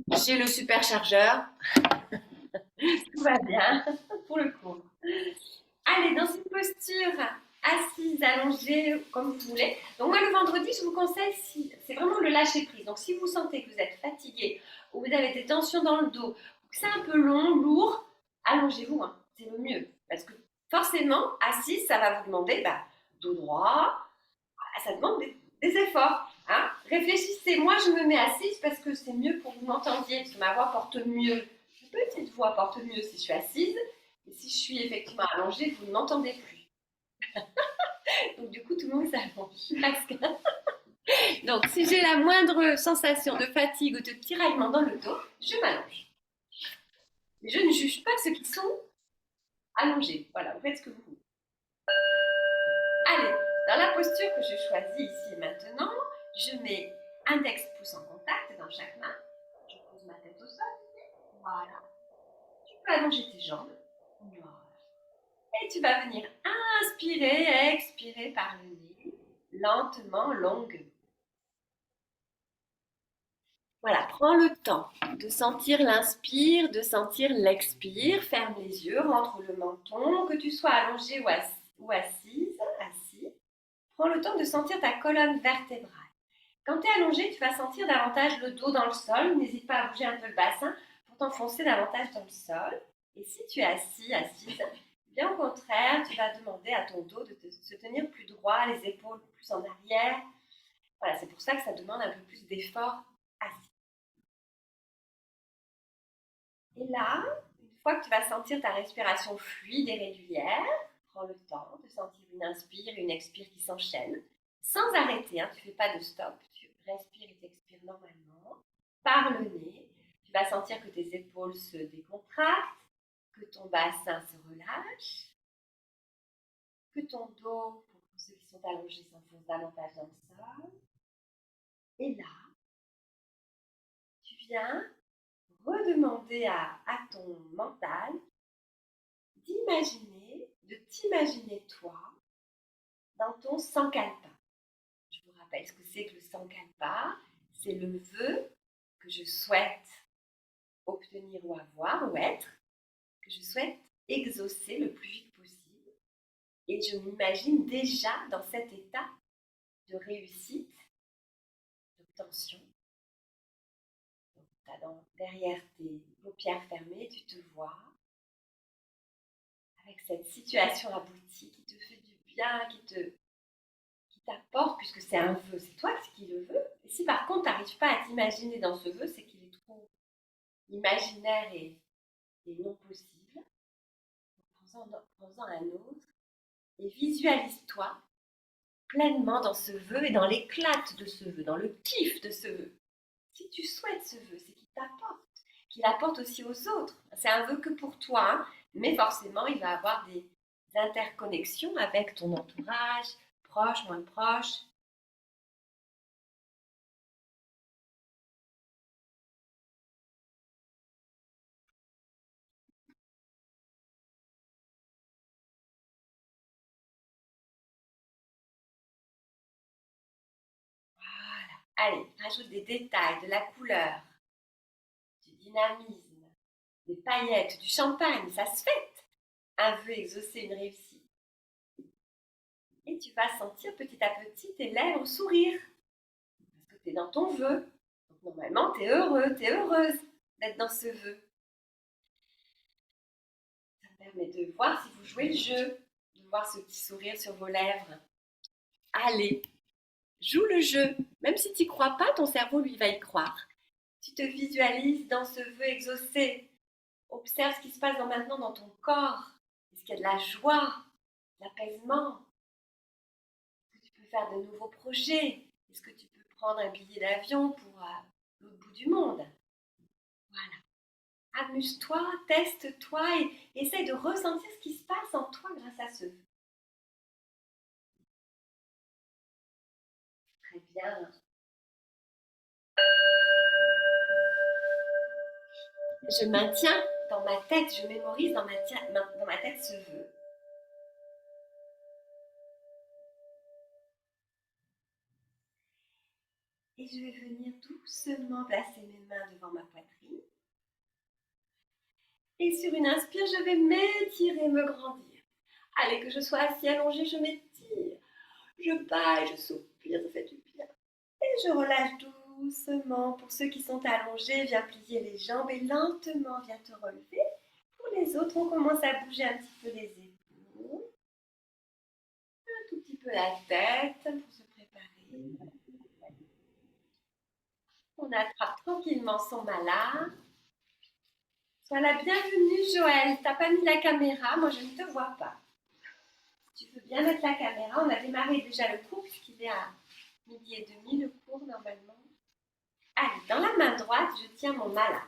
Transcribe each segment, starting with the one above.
J'ai le superchargeur. Tout va bien pour le coup. Allez, dans une posture assise, allongée, comme vous voulez. Donc moi, le vendredi, je vous conseille, c'est vraiment le lâcher prise. Donc si vous sentez que vous êtes fatigué ou vous avez des tensions dans le dos, ou que c'est un peu long, lourd, allongez-vous, hein. C'est le mieux. Parce que forcément, assise, ça va vous demander dos droit, ça demande des efforts. Hein. Réfléchissez, moi je me mets assise parce que c'est mieux pour que vous m'entendiez, parce que ma voix porte mieux. Une petite voix porte mieux si je suis assise, et si je suis effectivement allongée, vous ne m'entendez plus. Donc du coup, tout le monde s'allonge. Donc si j'ai la moindre sensation de fatigue ou de tiraillement dans le dos, je m'allonge. Mais je ne juge pas ceux qui sont allongés. Voilà, vous faites ce que vous voulez. Allez, dans la posture que je choisis ici et maintenant, je mets index pouce en contact dans chaque main. Je pose ma tête au sol. Voilà. Tu peux allonger tes jambes. Voilà. Et tu vas venir inspirer et expirer par le nez, lentement, longuement. Voilà, prends le temps de sentir l'inspire, de sentir l'expire. Ferme les yeux, rentre le menton, que tu sois allongé ou assise, assis. Prends le temps de sentir ta colonne vertébrale. Quand tu es allongé, tu vas sentir davantage le dos dans le sol. N'hésite pas à bouger un peu le bassin pour t'enfoncer davantage dans le sol. Et si tu es assis, assise, bien au contraire, tu vas demander à ton dos de se tenir plus droit, les épaules plus en arrière. Voilà, c'est pour ça que ça demande un peu plus d'effort assis. Et là, une fois que tu vas sentir ta respiration fluide et régulière, prends le temps de sentir une inspire et une expire qui s'enchaînent, sans arrêter, hein, tu ne fais pas de stop, tu respires et t'expires normalement, par le nez. Tu vas sentir que tes épaules se décontractent, que ton bassin se relâche, que ton dos, pour ceux qui sont allongés, s'enfonce davantage dans le sol. Et là, tu viens redemander à ton mental de t'imaginer toi dans ton sankalpa. Je vous rappelle ce que c'est que le sankalpa. C'est le vœu que je souhaite obtenir ou avoir ou être, que je souhaite exaucer le plus vite possible. Et je m'imagine déjà dans cet état de réussite, d'obtention. Derrière tes paupières fermées, tu te vois avec cette situation aboutie qui te fait du bien, qui t'apporte, puisque c'est un vœu, c'est toi qui le veux. Et si par contre tu n'arrives pas à t'imaginer dans ce vœu, c'est qu'il est trop imaginaire et non possible. Prends-en un autre et visualise-toi pleinement dans ce vœu et dans l'éclat de ce vœu, dans le kiff de ce vœu. Si tu souhaites ce vœu, c'est qu'il apporte aussi aux autres. C'est un vœu que pour toi, hein, mais forcément, il va avoir des interconnexions avec ton entourage, proche, moins proche. Allez, rajoute des détails, de la couleur, du dynamisme, des paillettes, du champagne, ça se fête. Un vœu exaucé, une réussite. Et tu vas sentir petit à petit tes lèvres sourire. Parce que tu es dans ton vœu. Donc normalement, tu es heureux, tu es heureuse d'être dans ce vœu. Ça permet de voir si vous jouez le jeu, de voir ce petit sourire sur vos lèvres. Allez, joue le jeu. Même si tu n'y crois pas, ton cerveau, lui, va y croire. Tu te visualises dans ce vœu exaucé. Observe ce qui se passe maintenant dans ton corps. Est-ce qu'il y a de la joie, de l'apaisement? Est-ce que tu peux faire de nouveaux projets? Est-ce que tu peux prendre un billet d'avion pour l'autre bout du monde? Voilà. Amuse-toi, teste-toi et essaye de ressentir ce qui se passe en toi grâce à ce vœu. Très bien. Je maintiens dans ma tête, je mémorise dans ma tête ce vœu. Et je vais venir doucement placer mes mains devant ma poitrine. Et sur une inspire, je vais m'étirer, me grandir. Allez, que je sois assis allongé, je m'étire. Je bats et je soupire, ça fait du bien. Et je relâche doucement. Pour ceux qui sont allongés, viens plier les jambes et lentement viens te relever. Pour les autres, on commence à bouger un petit peu les épaules. Un tout petit peu la tête pour se préparer. On attrape tranquillement son mala. Sois la bienvenue, Joël. T'as pas mis la caméra, moi je ne te vois pas. Si tu veux bien mettre la caméra, on a démarré déjà le cours puisqu'il est à 12h30 le cours normalement. Allez, dans la main droite, je tiens mon mala.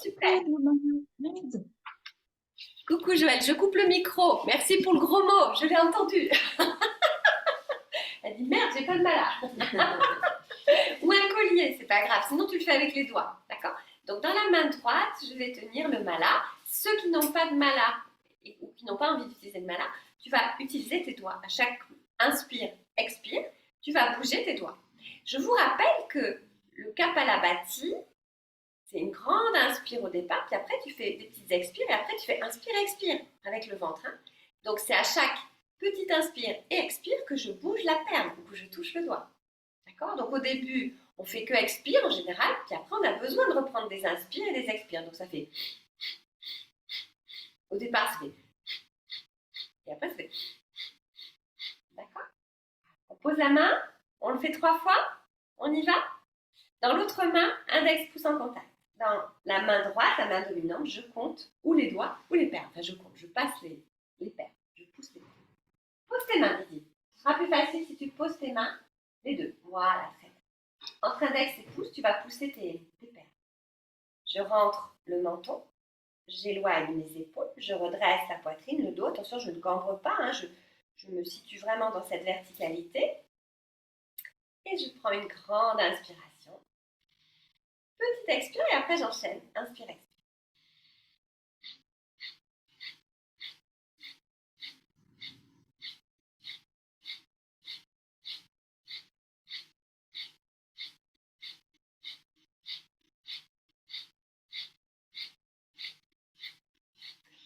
Super. Coucou Joël, je coupe le micro. Merci pour le gros mot, je l'ai entendu. Elle dit merde, j'ai pas de mala. Ou un collier, c'est pas grave, sinon tu le fais avec les doigts, d'accord? Donc dans la main droite, je vais tenir le mala. Ceux qui n'ont pas de mala ou qui n'ont pas envie d'utiliser le mala, tu vas utiliser tes doigts. À chaque inspire, expire, tu vas bouger tes doigts. Je vous rappelle que le Kapalabhati, c'est une grande inspire au départ, puis après tu fais des petites expires, et après tu fais inspire, expire avec le ventre. Hein. Donc c'est à chaque petite inspire et expire que je bouge la perle ou que je touche le doigt. D'accord? Donc au début, on fait que expire en général, puis après on a besoin de reprendre des inspires et des expires. Donc ça fait. Au départ, ça fait. Et après, ça fait. D'accord? On pose la main, on le fait 3 fois, on y va. Dans l'autre main, index pouce en contact. Dans la main droite, la main dominante, je compte ou les doigts ou les paires. Enfin, je compte, je passe les paires. Je pousse les paires. Pose tes mains, Didier. Ce sera plus facile si tu poses tes mains, les deux. Voilà, très bien. Entre index et pouce, tu vas pousser tes paires. Je rentre le menton, j'éloigne mes épaules, je redresse la poitrine, le dos. Attention, je ne cambre pas, hein, je me situe vraiment dans cette verticalité. Et je prends une grande inspiration. Petite expire et après j'enchaîne. Inspire, expire.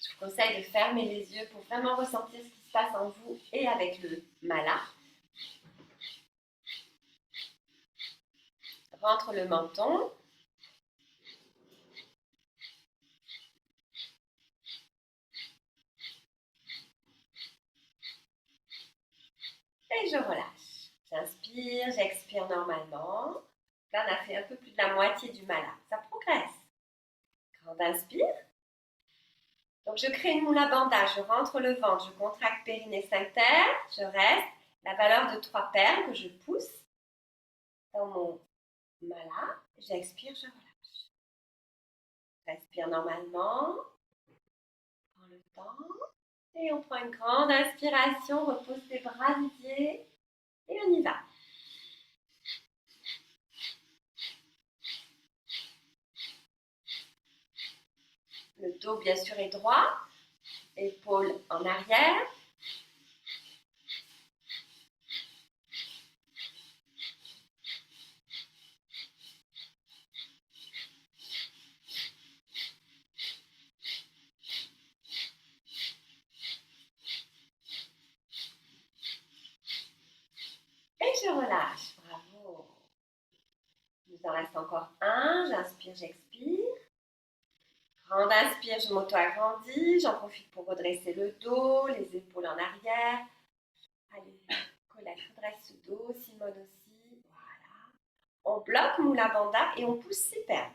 Je vous conseille de fermer les yeux pour vraiment ressentir ce qui se passe en vous et avec le mala. Rentre le menton. Et je relâche. J'inspire, j'expire normalement. Là, on a fait un peu plus de la moitié du mala. Ça progresse. Grande inspire. Donc, je crée une moula bandha. Je rentre le ventre, je contracte périnée sphincter. Je reste. La valeur de 3 perles que je pousse dans mon mala. J'expire, je relâche. Respire normalement. Prends le temps. Et on prend une grande inspiration. Repose tes bras dédiés. Et on y va. Le dos, bien sûr, est droit. Épaules en arrière. Et je relâche. Bravo. Il nous en reste encore un. J'inspire, j'expire. Grande inspire, je m'auto-agrandis. J'en profite pour redresser le dos, les épaules en arrière. Allez, Colette, redresse le dos. Simone aussi. Voilà. On bloque Mula Bandha et on pousse 6 perles.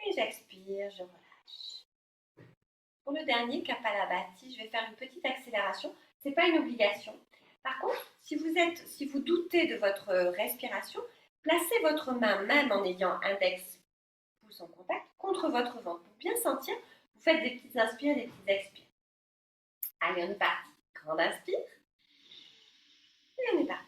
Et j'expire, je relâche. Pour le dernier, Kapalabhati, je vais faire une petite accélération. Ce n'est pas une obligation. Par contre, si vous doutez de votre respiration, placez votre main, même en ayant index pouce en contact, contre votre ventre. Pour bien sentir, vous faites des petites inspires et des petites expires. Allez, on est parti. Grande inspire. Et on est parti.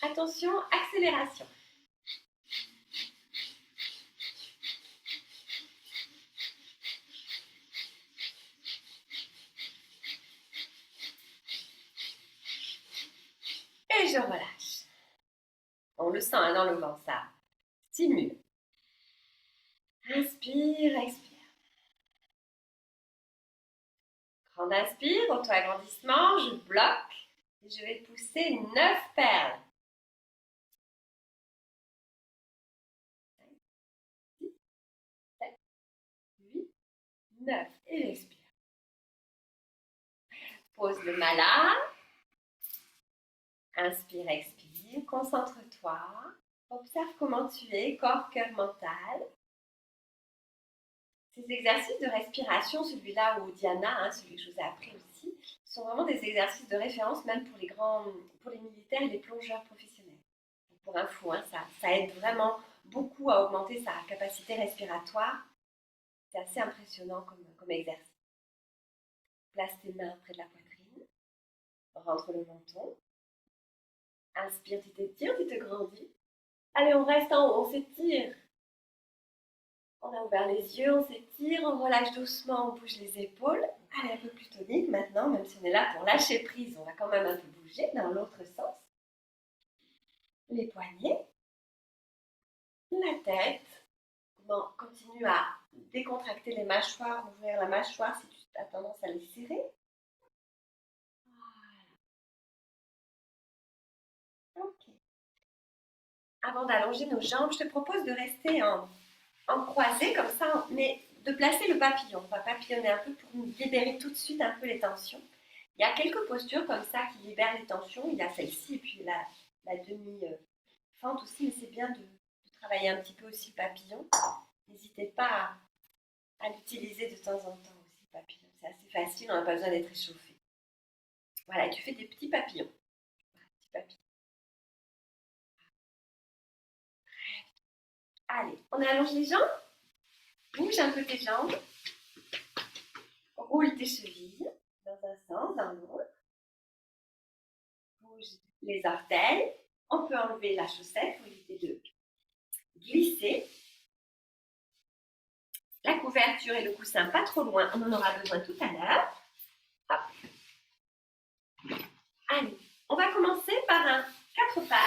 Attention, accélération. le sent hein, dans le ventre, ça stimule. Inspire, expire. Grand inspire, auto-agrandissement, je bloque et je vais pousser 9 perles. 6, 7, 8, 9 et respire. Pose le mala. Inspire, expire, concentre-toi. Observe comment tu es, corps, cœur, mental. Ces exercices de respiration, celui-là ou Diana, hein, celui que je vous ai appris aussi, sont vraiment des exercices de référence même pour les militaires et les plongeurs professionnels. Pour info, hein, ça aide vraiment beaucoup à augmenter sa capacité respiratoire. C'est assez impressionnant comme exercice. Place tes mains près de la poitrine, rentre le menton. Inspire, tu t'étires, tu te grandis. Allez, on reste en haut, on s'étire. On a ouvert les yeux, on s'étire, on relâche doucement, on bouge les épaules. Allez, un peu plus tonique maintenant, même si on est là pour lâcher prise, on va quand même un peu bouger dans l'autre sens. Les poignets, la tête. Continue à décontracter les mâchoires, ouvrir la mâchoire si tu as tendance à les serrer. Voilà. Ok. Avant d'allonger nos jambes, je te propose de rester en croisé comme ça, mais de placer le papillon. On va papillonner un peu pour nous libérer tout de suite un peu les tensions. Il y a quelques postures comme ça qui libèrent les tensions. Il y a celle-ci et puis la demi-fente aussi, mais c'est bien de travailler un petit peu aussi le papillon. N'hésitez pas à l'utiliser de temps en temps aussi, le papillon. C'est assez facile, on n'a pas besoin d'être échauffé. Voilà, tu fais des petits papillons. Petits papillons. Allez, on allonge les jambes. Bouge un peu tes jambes. Roule tes chevilles dans un sens, dans l'autre. Bouge les orteils. On peut enlever la chaussette pour éviter de glisser. La couverture et le coussin pas trop loin, on en aura besoin tout à l'heure. Hop. Allez, on va commencer par un 4 pattes.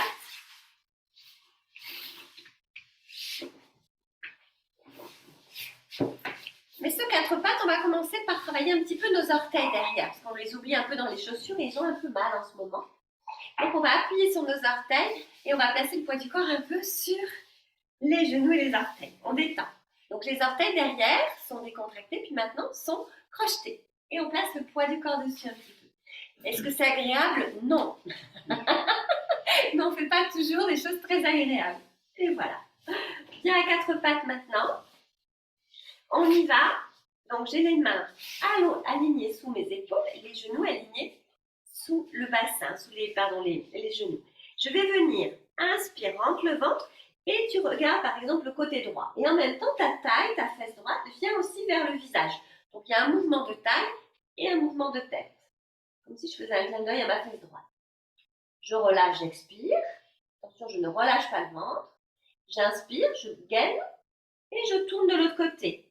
Mais ce 4 pattes, on va commencer par travailler un petit peu nos orteils derrière, parce qu'on les oublie un peu dans les chaussures et ils ont un peu mal en ce moment. Donc on va appuyer sur nos orteils et on va placer le poids du corps un peu sur les genoux et les orteils. On détend. Donc les orteils derrière sont décontractés, puis maintenant sont crochetés. Et on place le poids du corps dessus un petit peu. Est-ce que c'est agréable? Non. Mais on ne fait pas toujours des choses très agréables. Et voilà. Bien à 4 pattes maintenant. On y va. Donc j'ai les mains alignées sous mes épaules et les genoux alignés sous le bassin, sous les genoux. Je vais venir, inspire, rentre le ventre et tu regardes par exemple le côté droit. Et en même temps, ta taille, ta fesse droite vient aussi vers le visage. Donc il y a un mouvement de taille et un mouvement de tête. Comme si je faisais un clin d'œil à ma fesse droite. Je relâche, j'expire. Attention, je ne relâche pas le ventre. J'inspire, je gaine et je tourne de l'autre côté.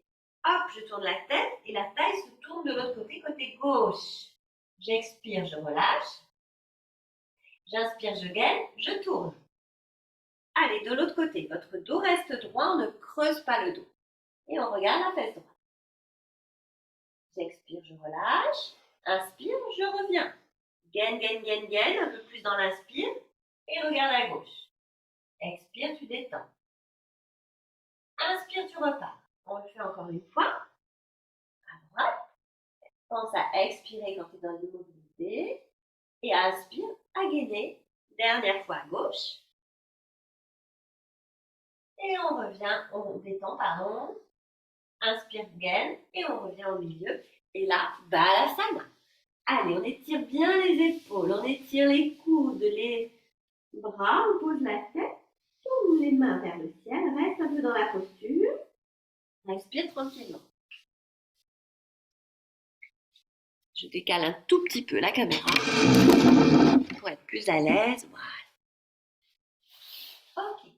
Hop, je tourne la tête et la taille se tourne de l'autre côté, côté gauche. J'expire, je relâche. J'inspire, je gaine, je tourne. Allez, de l'autre côté, votre dos reste droit, on ne creuse pas le dos. Et on regarde la fesse droite. J'expire, je relâche. Inspire, je reviens. Gaine, gaine, gaine, gaine, un peu plus dans l'inspire. Et regarde à gauche. Expire, tu détends. Inspire, tu repars. On le fait encore une fois. À droite. Pense à expirer quand tu es dans l'immobilité. Et inspire, à gainer. Dernière fois à gauche. Et on revient, on détend, pardon. Inspire, gaine. Et on revient au milieu. Et là, balasana. Allez, on étire bien les épaules. On étire les coudes, les bras. On pose la tête. Tourne les mains vers le ciel. Reste un peu dans la posture. Respire tranquillement. Je décale un tout petit peu la caméra pour être plus à l'aise. Voilà. Ok.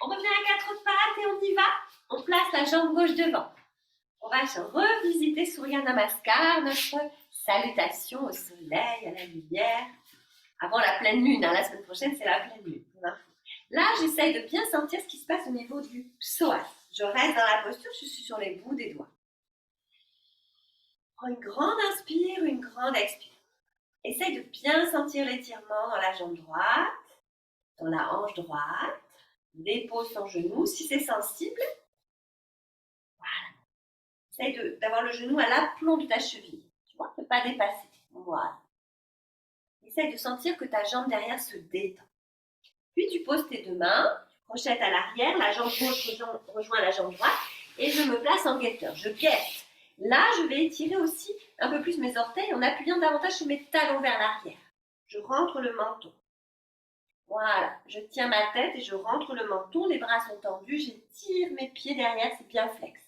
On revient à 4 pattes et on y va. On place la jambe gauche devant. On va se revisiter Surya Namaskar, notre salutation au soleil, à la lumière. Avant la pleine lune, hein. La semaine prochaine, c'est la pleine lune. j'essaye de bien sentir ce qui se passe au niveau du psoas. Je reste dans la posture, je suis sur les bouts des doigts. Prends une grande inspire, une grande expire. Essaye de bien sentir l'étirement dans la jambe droite, dans la hanche droite. Dépose ton genou si c'est sensible. Voilà. Essaye d'avoir le genou à l'aplomb de ta cheville. Tu vois, ne pas dépasser. Voilà. Essaye de sentir que ta jambe derrière se détend. Puis tu poses tes deux mains, tu crochettes à l'arrière, la jambe gauche rejoint la jambe droite et je me place en guetteur. Je guette. Là, je vais étirer aussi un peu plus mes orteils en appuyant davantage sur mes talons vers l'arrière. Je rentre le menton. Voilà, je tiens ma tête et je rentre le menton, les bras sont tendus, j'étire mes pieds derrière, c'est bien flex.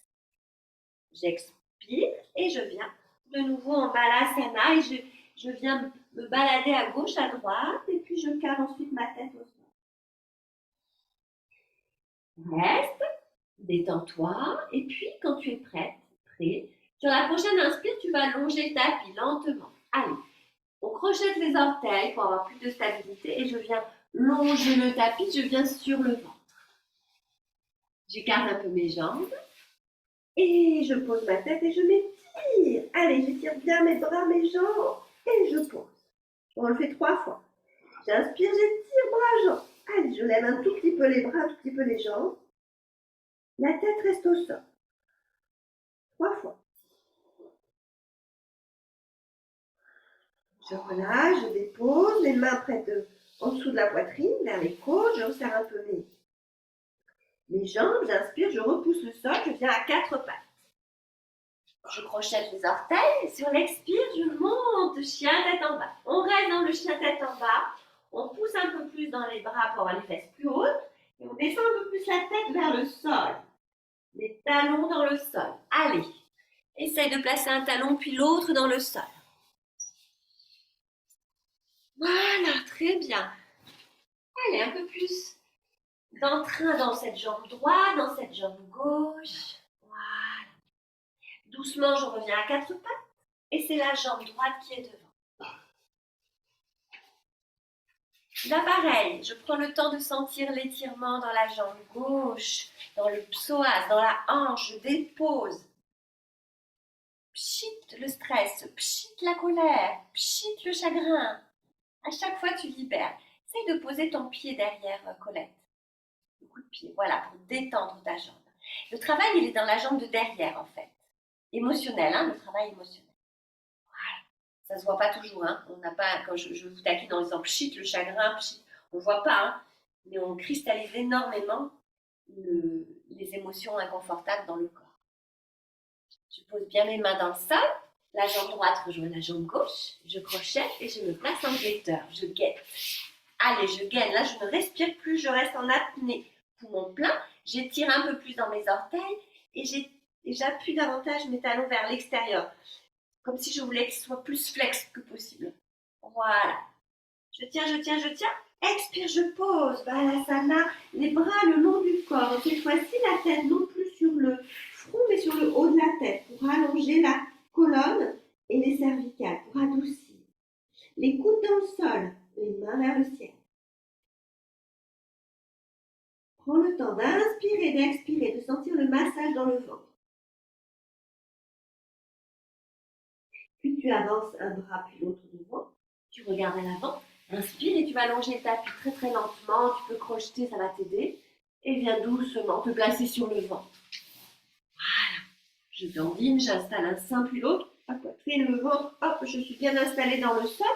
J'expire et je viens de nouveau en balasana et je viens me balader à gauche, à droite et puis je cale ensuite ma tête au sol. Reste, détends-toi et puis quand tu es prête, prêt, sur la prochaine inspire, tu vas allonger le tapis lentement. Allez, on crochette les orteils pour avoir plus de stabilité et je viens longer le tapis, je viens sur le ventre. J'écarte un peu mes jambes et je pose ma tête et je m'étire. Allez, j'étire bien mes bras, mes jambes et je pose. On le fait 3 fois. J'inspire, j'étire bras, jambes. Allez, je lève un tout petit peu les bras, un tout petit peu les jambes. La tête reste au sol. 3 fois. Je relâche, je dépose, les mains près en dessous de la poitrine, vers les côtes, je resserre un peu mes jambes, j'inspire, je repousse le sol, je viens à 4 pattes. Je crochette les orteils, sur l'expire, je monte, chien tête en bas. On reste dans le chien tête en bas, on pousse un peu plus dans les bras pour avoir les fesses plus hautes, et on descend un peu plus la tête vers le sol. Les talons dans le sol. Allez, essaye de placer un talon puis l'autre dans le sol. Voilà, très bien. Allez, un peu plus d'entrain dans cette jambe droite, dans cette jambe gauche. Voilà. Doucement, je reviens à 4 pattes. Et c'est la jambe droite qui est devant. Là, pareil, je prends le temps de sentir l'étirement dans la jambe gauche, dans le psoas, dans la hanche. Je dépose. Pchit le stress, pchit la colère, pchit le chagrin. À chaque fois, tu libères. Essaye de poser ton pied derrière, Colette. Le coup de pied, voilà, pour détendre ta jambe. Le travail, il est dans la jambe de derrière, en fait. Émotionnel, hein, le travail émotionnel. Voilà. Ça se voit pas toujours, hein. On n'a pas, quand je vous taquine en disant pchit, le chagrin, pchit, on ne voit pas, hein, mais on cristallise énormément les émotions inconfortables dans le corps. Je pose bien mes mains dans le sol. La jambe droite rejoint la jambe gauche. Je crochette et je me place en guetteur. Je guette. Allez, je gaine. Là, je ne respire plus. Je reste en apnée. Poumon plein. J'étire un peu plus dans mes orteils et j'appuie davantage mes talons vers l'extérieur. Comme si je voulais qu'ils soient plus flex que possible. Voilà. Je tiens, je tiens, je tiens. Expire, je pose. Balasana. Les bras le long du corps. Cette fois-ci, la tête non plus sur le front, mais sur le haut de la tête pour allonger la colonne et les cervicales, pour adoucir. Les coudes dans le sol, les mains vers le ciel. Prends le temps d'inspirer et d'expirer, de sentir le massage dans le ventre. Puis tu avances un bras puis l'autre devant. Tu regardes à l'avant. Inspire et tu vas allonger le tapis très très lentement. Tu peux crocheter, ça va t'aider. Et viens doucement te placer sur le ventre. Voilà. Je dandine, j'installe un sein puis l'autre. La poitrine, le ventre, hop, je suis bien installée dans le sol.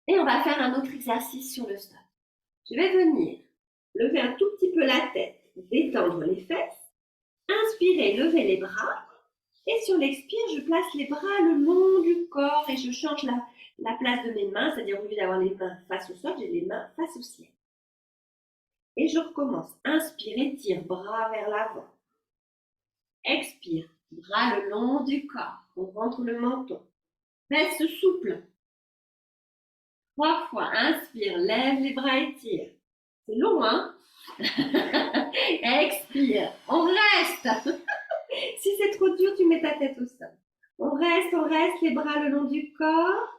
Et on va faire un autre exercice sur le sol. Je vais venir lever un tout petit peu la tête, détendre les fesses, inspirer, lever les bras. Et sur l'expire, je place les bras le long du corps et je change la place de mes mains, c'est-à-dire au lieu d'avoir les mains face au sol, j'ai les mains face au ciel. Et je recommence. Inspire, étire, bras vers l'avant. Expire, bras le long du corps. On rentre le menton. Fesses souples. 3 fois. Inspire, lève les bras, étire. C'est long, hein? Expire. On reste. Si c'est trop dur, tu mets ta tête au sol. On reste, les bras le long du corps.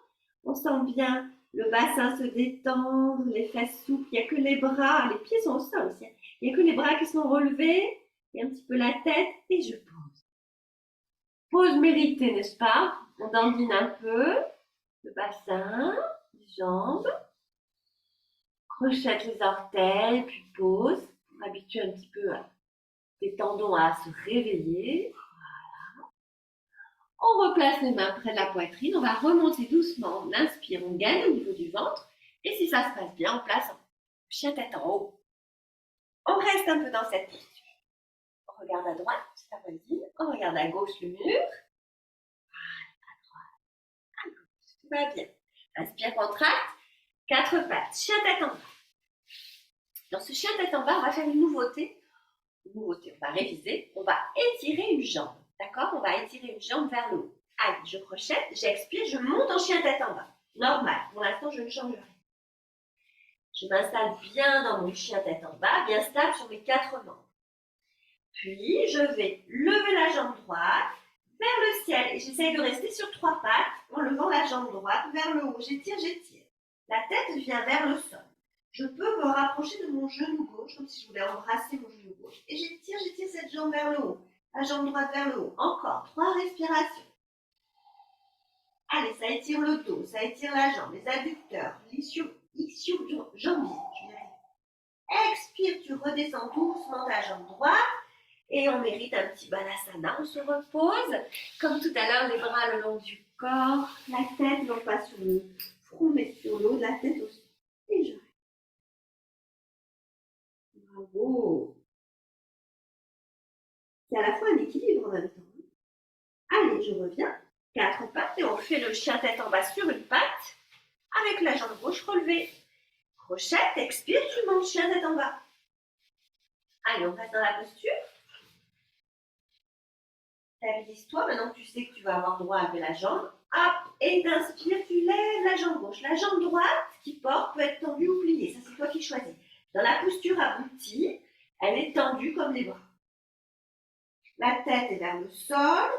On sent bien le bassin se détendre, les fesses souples. Il n'y a que les bras, les pieds sont au sol aussi. Il n'y a que les bras qui sont relevés et un petit peu la tête et je pose. Pause méritée, n'est-ce pas? On dandine un peu le bassin, les jambes. Crochette les orteils, puis pose pour habituer un petit peu tes tendons à se réveiller. On replace les mains près de la poitrine, on va remonter doucement, on inspire, on gagne au niveau du ventre, et si ça se passe bien, on place chien tête en haut. On reste un peu dans cette posture. On regarde à droite, la voisine, on regarde à gauche le mur. À droite, à gauche, tout va bien. Inspire, contracte, 4 pattes, chien tête en bas. Dans ce chien tête en bas, on va faire une nouveauté. On va réviser, on va étirer une jambe. D'accord? On va étirer une jambe vers le haut. Allez, je crochette, j'expire, je monte en chien tête en bas. Normal, pour l'instant, je ne change rien. Je m'installe bien dans mon chien tête en bas, bien stable sur mes 4 membres. Puis, je vais lever la jambe droite vers le ciel et j'essaye de rester sur 3 pattes en levant la jambe droite vers le haut. J'étire, j'étire. La tête vient vers le sol. Je peux me rapprocher de mon genou gauche, comme si je voulais embrasser mon genou gauche. Et j'étire, j'étire cette jambe vers le haut. La jambe droite vers le haut. Encore 3 respirations. Allez, ça étire le dos, ça étire la jambe, les adducteurs, l'ischio-jambier. Expire, tu redescends doucement ta jambe droite. Et on mérite un petit balasana. On se repose. Comme tout à l'heure, les bras le long du corps. La tête, non pas sur le front, mais sur le haut de la tête aussi. Et je reste. Bravo. C'est à la fois un équilibre en même temps. Allez, je reviens. 4 pattes et on fait le chien tête en bas sur une patte avec la jambe gauche relevée. Crochette, expire, tu montes chien tête en bas. Allez, on passe dans la posture. Stabilise-toi, maintenant que tu sais que tu vas avoir droit à lever la jambe. Hop, et t'inspires, tu lèves la jambe gauche. La jambe droite qui porte peut être tendue ou pliée, ça c'est toi qui choisis. Dans la posture aboutie, elle est tendue comme les bras. La tête est vers le sol.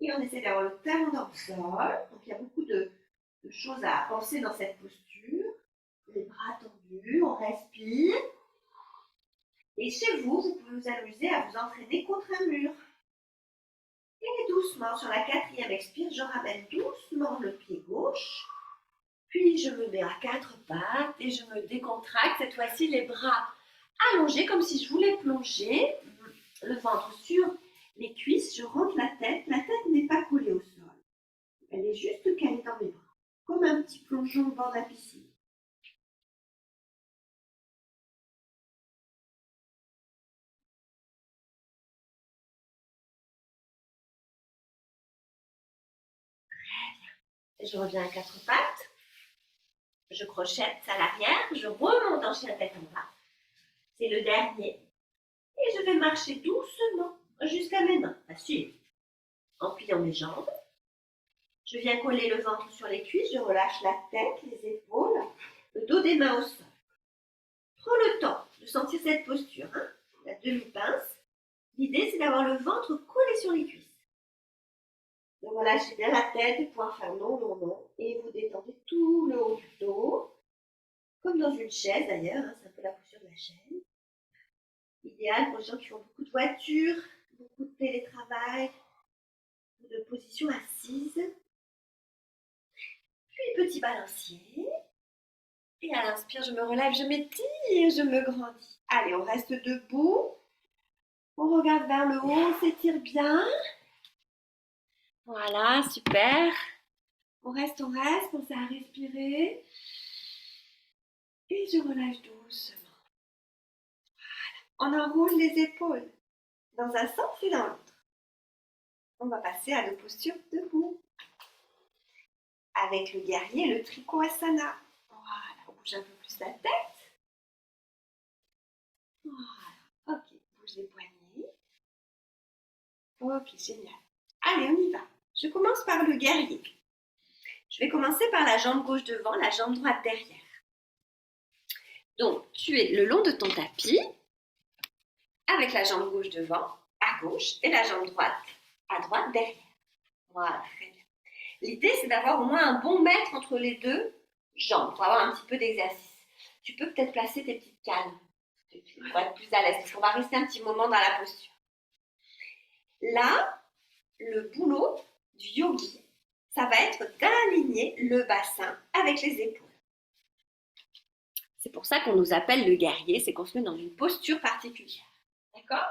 Et on essaie d'avoir le talon dans le sol. Donc il y a beaucoup de choses à penser dans cette posture. Les bras tendus, on respire. Et chez vous, vous pouvez vous amuser à vous entraîner contre un mur. Et doucement, sur la 4e expire, je ramène doucement le pied gauche. Puis je me mets à 4 pattes et je me décontracte. Cette fois-ci, les bras allongés comme si je voulais plonger. Le ventre sur les cuisses, je rentre la tête. La tête n'est pas collée au sol. Elle est juste calée dans mes bras. Comme un petit plongeon au bord de la piscine. Je reviens à 4 pattes. Je crochette à l'arrière. Je remonte en chien tête en bas. C'est le dernier. Et je vais marcher doucement jusqu'à mes mains. Facile. En pliant mes jambes. Je viens coller le ventre sur les cuisses. Je relâche la tête, les épaules, le dos des mains au sol. Prends le temps de sentir cette posture. La demi-pince. L'idée, c'est d'avoir le ventre collé sur les cuisses. Donc relâchez bien la tête, vous pouvez faire non, non, non. Et vous détendez tout le haut du dos. Comme dans une chaise d'ailleurs, c'est un peu la posture de la chaise. Idéal pour les gens qui font beaucoup de voitures, beaucoup de télétravail, ou de position assise. Puis petit balancier. Et à l'inspire, je me relève, je m'étire, je me grandis. Allez, on reste debout. On regarde vers le haut, on s'étire bien. Voilà, super. On reste, pensez à respirer. Et je relâche doucement. Voilà. On enroule les épaules dans un sens et dans l'autre. On va passer à la posture debout. Avec le guerrier, le Trikonasana. Voilà, on bouge un peu plus la tête. Voilà, ok, bouge les poignets. Ok, génial. Allez, on y va. Je commence par le guerrier. Je vais commencer par la jambe gauche devant, la jambe droite derrière. Donc, tu es le long de ton tapis, avec la jambe gauche devant, à gauche, et la jambe droite, à droite, derrière. Voilà, très bien. L'idée, c'est d'avoir au moins un bon mètre entre les deux jambes pour avoir un petit peu d'exercice. Tu peux peut-être placer tes petites cannes pour être plus à l'aise, parce qu'on va rester un petit moment dans la posture. Là, le boulot du yogi, ça va être d'aligner le bassin avec les épaules. C'est pour ça qu'on nous appelle le guerrier, c'est qu'on se met dans une posture particulière. D'accord?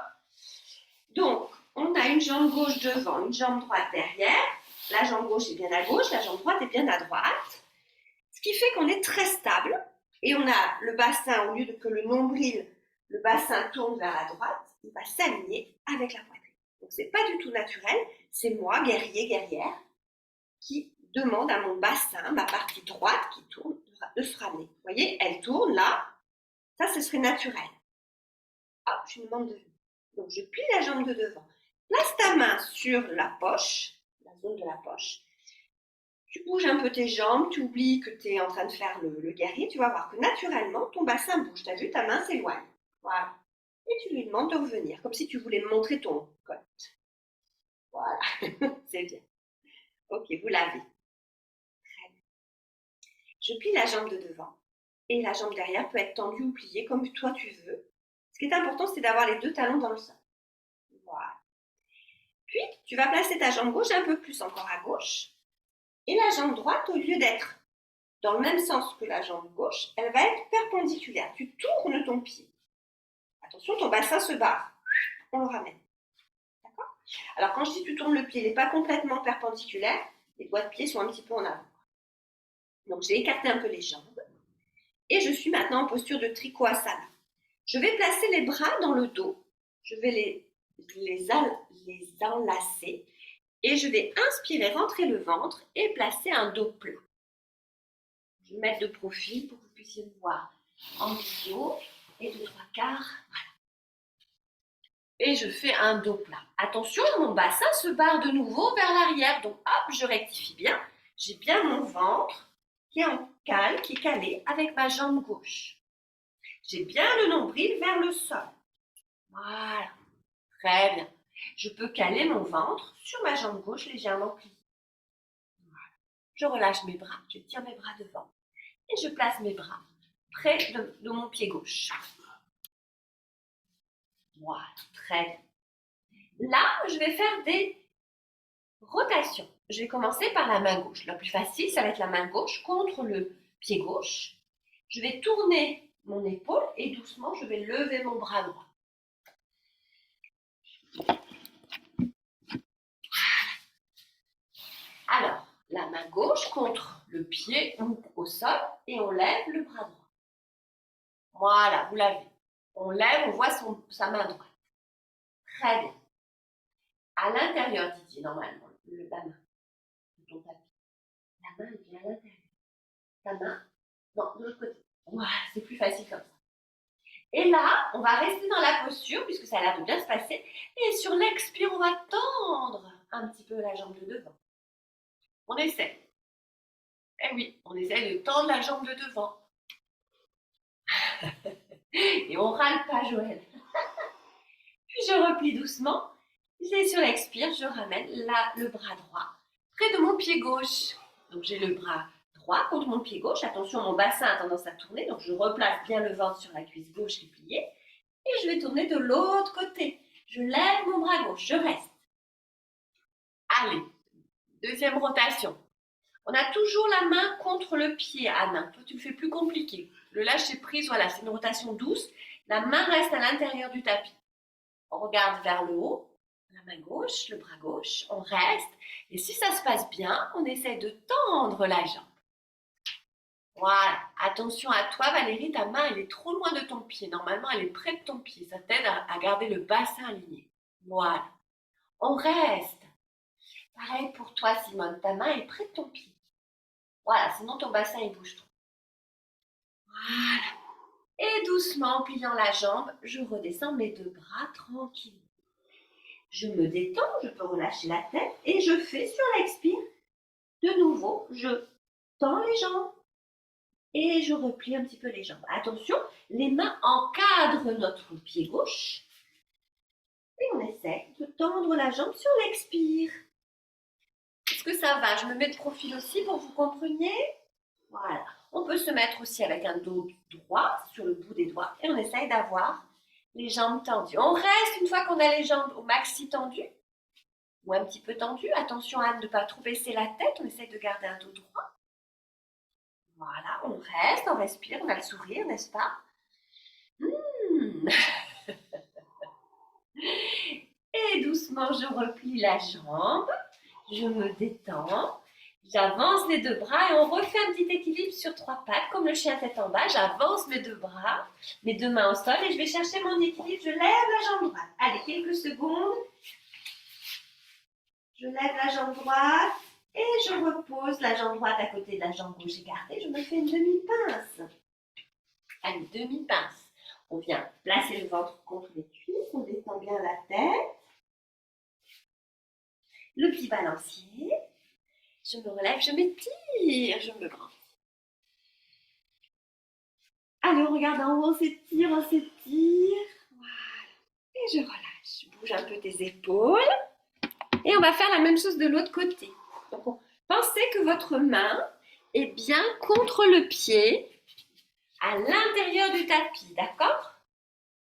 Donc, on a une jambe gauche devant, une jambe droite derrière. La jambe gauche est bien à gauche, la jambe droite est bien à droite. Ce qui fait qu'on est très stable. Et on a le bassin, au lieu de que le nombril, le bassin tourne vers la droite, il va s'aligner avec la poitrine. Donc, c'est pas du tout naturel. C'est moi, guerrier, guerrière, qui demande à mon bassin, ma partie droite qui tourne, de se ramener. Vous voyez, elle tourne là. Ça, ce serait naturel. Hop, je me demande de venir. Donc, je plie la jambe de devant. Place ta main sur la poche, la zone de la poche. Tu bouges un peu tes jambes, tu oublies que tu es en train de faire le guerrier. Tu vas voir que naturellement, ton bassin bouge. Tu as vu, ta main s'éloigne. Voilà. Et tu lui demandes de revenir, comme si tu voulais me montrer ton côte. Voilà, c'est bien. Ok, vous l'avez. Je plie la jambe de devant et la jambe derrière peut être tendue ou pliée comme toi tu veux. Ce qui est important, c'est d'avoir les deux talons dans le sol. Voilà. Puis, tu vas placer ta jambe gauche un peu plus encore à gauche et la jambe droite, au lieu d'être dans le même sens que la jambe gauche, elle va être perpendiculaire. Tu tournes ton pied. Attention, ton bassin se barre. On le ramène. D'accord? Alors, quand je dis tu tournes le pied, il n'est pas complètement perpendiculaire. Les doigts de pied sont un petit peu en avant. Donc, j'ai écarté un peu les jambes. Et je suis maintenant en posture de Trikonasana. Je vais placer les bras dans le dos. Je vais les enlacer. Et je vais inspirer, rentrer le ventre et placer un dos plat. Je vais mettre de profil pour que vous puissiez me voir en visio et de 3/4. Voilà. Et je fais un dos plat. Attention, mon bassin se barre de nouveau vers l'arrière. Donc, hop, je rectifie bien. J'ai bien mon ventre qui est en cale, qui est calé avec ma jambe gauche. J'ai bien le nombril vers le sol. Voilà. Très bien. Je peux caler mon ventre sur ma jambe gauche légèrement pliée. Voilà. Je relâche mes bras, je tire mes bras devant. Et je place mes bras près de mon pied gauche. Voilà, très bien. Là, je vais faire des rotations. Je vais commencer par la main gauche. La plus facile, ça va être la main gauche contre le pied gauche. Je vais tourner mon épaule et doucement, je vais lever mon bras droit. Alors, la main gauche contre le pied ou au sol et on lève le bras droit. Voilà, vous l'avez. On lève, on voit sa main droite. Très bien. À l'intérieur, Didier, normalement, la main de ton tapis. La main est bien à l'intérieur. Ta main, non, de l'autre côté. Voilà, c'est plus facile comme ça. Et là, on va rester dans la posture, puisque ça a l'air de bien se passer. Et sur l'expire, on va tendre un petit peu la jambe de devant. On essaie. Eh oui, on essaie de tendre la jambe de devant. Et on râle pas, Joël. Puis je replie doucement. Et sur l'expire, je ramène le bras droit près de mon pied gauche. Donc j'ai le bras droit contre mon pied gauche. Attention, mon bassin a tendance à tourner. Donc je replace bien le ventre sur la cuisse gauche qui est pliée. Et je vais tourner de l'autre côté. Je lève mon bras gauche. Je reste. Allez, deuxième rotation. On a toujours la main contre le pied, Anna. Toi, tu le fais plus compliqué. Le lâcher prise, voilà, c'est une rotation douce. La main reste à l'intérieur du tapis. On regarde vers le haut, la main gauche, le bras gauche, on reste. Et si ça se passe bien, on essaie de tendre la jambe. Voilà. Attention à toi, Valérie, ta main, elle est trop loin de ton pied. Normalement, elle est près de ton pied. Ça t'aide à garder le bassin aligné. Voilà. On reste. Pareil pour toi, Simone. Ta main est près de ton pied. Voilà, sinon ton bassin, il bouge trop. Voilà. Et doucement, en pliant la jambe, je redescends mes deux bras tranquillement. Je me détends, je peux relâcher la tête et je fais sur l'expire. De nouveau, je tends les jambes et je replie un petit peu les jambes. Attention, les mains encadrent notre pied gauche et on essaie de tendre la jambe sur l'expire. Est-ce que ça va? Je me mets de profil aussi pour que vous compreniez. Voilà. On peut se mettre aussi avec un dos droit sur le bout des doigts et on essaye d'avoir les jambes tendues. On reste une fois qu'on a les jambes au maxi tendues ou un petit peu tendues. Attention à ne pas trop baisser la tête. On essaye de garder un dos droit. Voilà, on reste, on respire, on a le sourire, n'est-ce pas? Et doucement, je replie la jambe, je me détends, j'avance les deux bras et on refait un petit équilibre sur trois pattes, comme le chien tête en bas. J'avance mes deux bras, mes deux mains au sol et je vais chercher mon équilibre. Je lève la jambe droite. Allez, quelques secondes. Je lève la jambe droite et je repose la jambe droite à côté de la jambe gauche écartée. Je me fais une demi-pince. Allez, demi-pince. On vient placer le ventre contre les cuisses, on détend bien la tête. Le petit balancier. Je me relève, je m'étire, je me grandis. Allez, on regarde en haut, on s'étire, on s'étire. Voilà. Et je relâche. Je bouge un peu tes épaules. Et on va faire la même chose de l'autre côté. Donc, pensez que votre main est bien contre le pied, à l'intérieur du tapis, d'accord?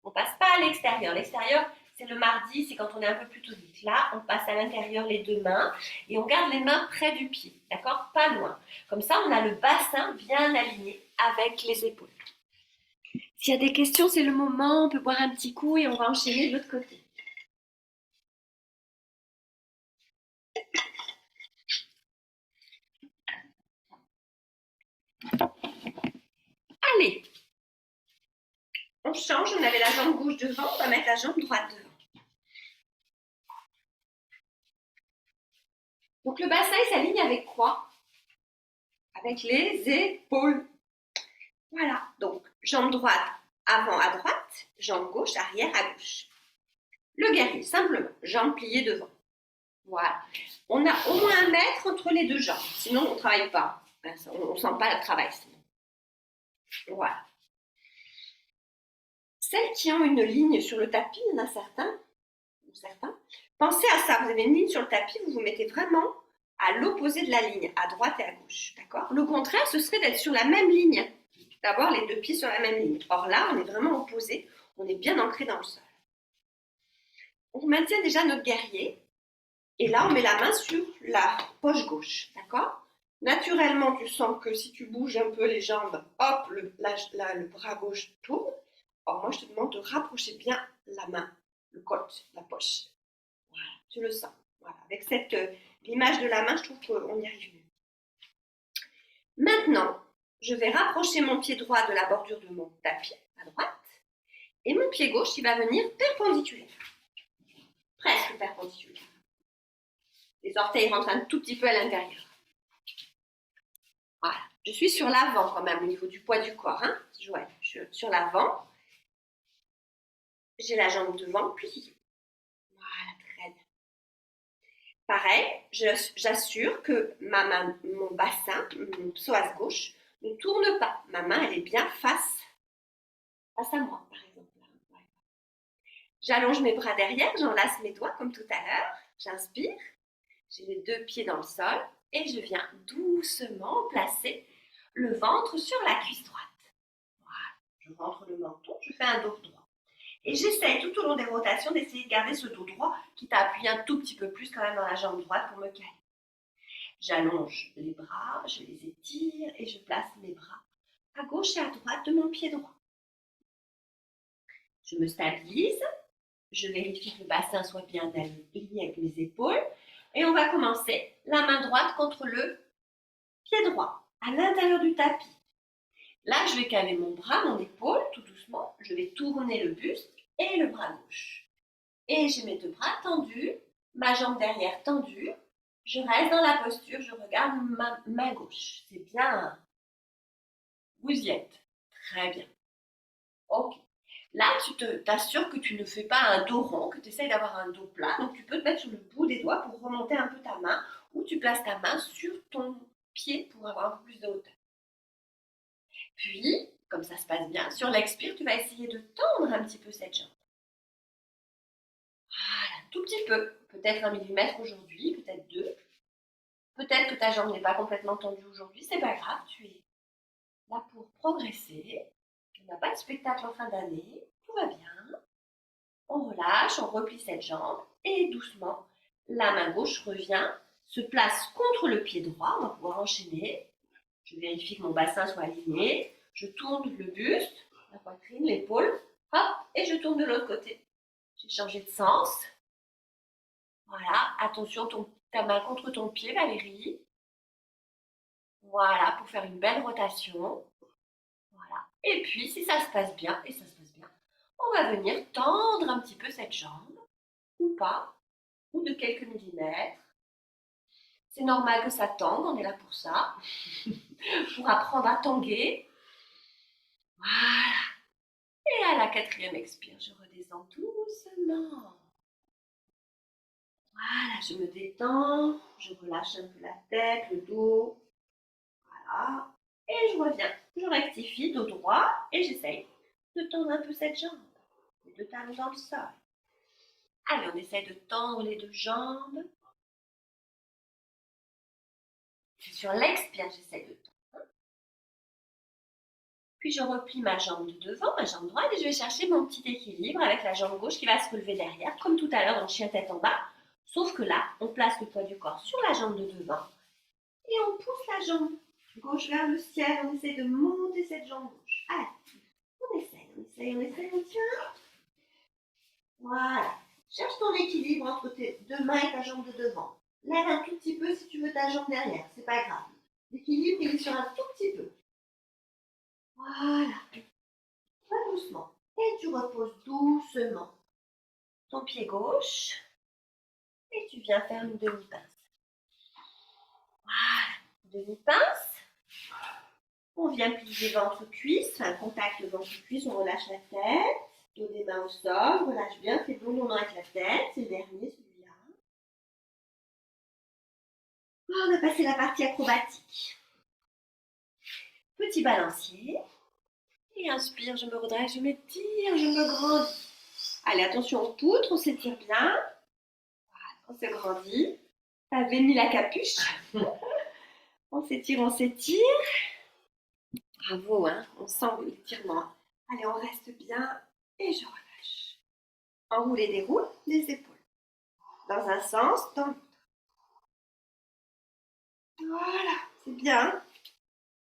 On ne passe pas à l'extérieur. L'extérieur, c'est le mardi, c'est quand on est un peu plus tonique. Là, on passe à l'intérieur les deux mains et on garde les mains près du pied, d'accord? Pas loin. Comme ça, on a le bassin bien aligné avec les épaules. S'il y a des questions, c'est le moment. On peut boire un petit coup et on va enchaîner de l'autre côté. Allez, on change. On avait la jambe gauche devant, on va mettre la jambe droite devant. Donc le bassin, il s'aligne avec quoi? Avec les épaules. Voilà, donc jambe droite avant à droite, jambe gauche arrière à gauche. Le guerrier, simplement, jambes pliées devant. Voilà. On a au moins 1 mètre entre les deux jambes, sinon on ne travaille pas. On ne sent pas le travail sinon. Voilà. Celles qui ont une ligne sur le tapis, il y en a certains. Pensez à ça, vous avez une ligne sur le tapis, vous vous mettez vraiment à l'opposé de la ligne, à droite et à gauche. D'accord? Le contraire, ce serait d'être sur la même ligne, d'avoir les deux pieds sur la même ligne. Or là, on est vraiment opposé, on est bien ancré dans le sol. On maintient déjà notre guerrier, et là, on met la main sur la poche gauche. D'accord? Naturellement, tu sens que si tu bouges un peu les jambes, hop, le bras gauche tourne. Or, moi, je te demande de rapprocher bien la main, le côte, la poche. Voilà, tu le sens. Voilà. Avec l'image de la main, je trouve qu'on y arrive mieux. Maintenant, je vais rapprocher mon pied droit de la bordure de mon tapis, à droite, et mon pied gauche, il va venir perpendiculaire. Presque perpendiculaire. Les orteils rentrent un tout petit peu à l'intérieur. Voilà. Je suis sur l'avant quand même, au niveau du poids du corps. Hein. Je suis sur l'avant. J'ai la jambe devant, pliée. Voilà, très bien. Pareil, j'assure que mon bassin, mon psoas gauche, ne tourne pas. Ma main, elle est bien face à moi, par exemple. Ouais. J'allonge mes bras derrière, j'enlace mes doigts comme tout à l'heure. J'inspire, j'ai les deux pieds dans le sol et je viens doucement placer le ventre sur la cuisse droite. Voilà, je rentre le menton, je fais un dos droit. Et j'essaye tout au long des rotations d'essayer de garder ce dos droit, quitte à appuyer un tout petit peu plus quand même dans la jambe droite pour me caler. J'allonge les bras, je les étire et je place mes bras à gauche et à droite de mon pied droit. Je me stabilise, je vérifie que le bassin soit bien aligné avec mes épaules et on va commencer la main droite contre le pied droit, à l'intérieur du tapis. Là, je vais caler mon bras, mon épaule, tout doucement. Je vais tourner le buste et le bras gauche. Et j'ai mes deux bras tendus, ma jambe derrière tendue. Je reste dans la posture, je regarde ma main gauche. C'est bien. Vous y êtes. Très bien. Ok. Là, tu t'assures que tu ne fais pas un dos rond, que tu essayes d'avoir un dos plat. Donc, tu peux te mettre sur le bout des doigts pour remonter un peu ta main ou tu places ta main sur ton pied pour avoir un peu plus de hauteur. Puis, comme ça se passe bien, sur l'expire, tu vas essayer de tendre un petit peu cette jambe. Voilà, tout petit peu. Peut-être 1 millimètre aujourd'hui, peut-être 2. Peut-être que ta jambe n'est pas complètement tendue aujourd'hui, c'est pas grave, tu es là pour progresser. On n'a pas de spectacle en fin d'année, tout va bien. On relâche, on replie cette jambe et doucement, la main gauche revient, se place contre le pied droit, on va pouvoir enchaîner. Je vérifie que mon bassin soit aligné, je tourne le buste, la poitrine, l'épaule, hop, et je tourne de l'autre côté. J'ai changé de sens. Voilà, attention, ta main contre ton pied, Valérie. Voilà, pour faire une belle rotation. Voilà. Et puis, si ça se passe bien, et ça se passe bien, on va venir tendre un petit peu cette jambe, ou pas, ou de quelques millimètres. C'est normal que ça tangue, on est là pour ça, pour apprendre à tanguer. Voilà. Et à la quatrième expire, je redescends doucement. Voilà, je me détends, je relâche un peu la tête, le dos. Voilà. Et je reviens, je rectifie, dos droit, et j'essaye de tendre un peu cette jambe. Les deux talons dans le sol. Allez, on essaie de tendre les deux jambes. Puis sur l'expire, j'essaie de tendre. Puis je replie ma jambe de devant, ma jambe droite, et je vais chercher mon petit équilibre avec la jambe gauche qui va se relever derrière, comme tout à l'heure dans le chien tête en bas. Sauf que là, on place le poids du corps sur la jambe de devant et on pousse la jambe gauche vers le ciel. On essaie de monter cette jambe gauche. Allez, on essaie, on tient. Voilà. Cherche ton équilibre entre tes deux mains et ta jambe de devant. Lève un tout petit peu si tu veux ta jambe derrière, c'est pas grave. L'équilibre, il est sur un tout petit peu. Voilà. Va doucement. Et tu reposes doucement ton pied gauche. Et tu viens faire une demi-pince. Voilà. Demi-pince. On vient plier ventre-cuisse, un contact ventre-cuisse, on relâche la tête. Dos des mains au sol, relâche bien, fais bon mouvement avec la tête, c'est le dernier celui-là. On a passé la partie acrobatique. Petit balancier. Et inspire, je me redresse, je m'étire, je me grandis. Allez, attention aux poutres, on s'étire bien. Voilà, on se grandit. T'avais mis la capuche. On s'étire, on s'étire. Bravo, hein, on sent l'étirement. Allez, on reste bien et je relâche. Enroule et déroule les épaules. Dans un sens, dans l'autre. Voilà, c'est bien.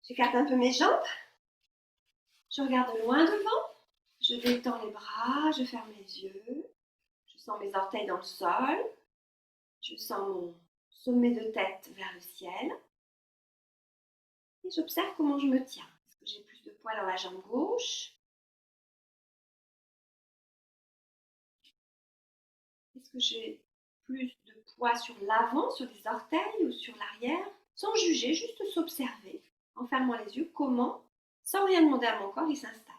J'écarte un peu mes jambes. Je regarde loin devant. Je détends les bras, je ferme les yeux. Je sens mes orteils dans le sol. Je sens mon sommet de tête vers le ciel. Et j'observe comment je me tiens. Est-ce que j'ai plus de poids dans la jambe gauche? Est-ce que j'ai plus de poids sur l'avant, sur les orteils ou sur l'arrière? Sans juger, juste s'observer, en fermant les yeux, comment, sans rien demander à mon corps, il s'installe.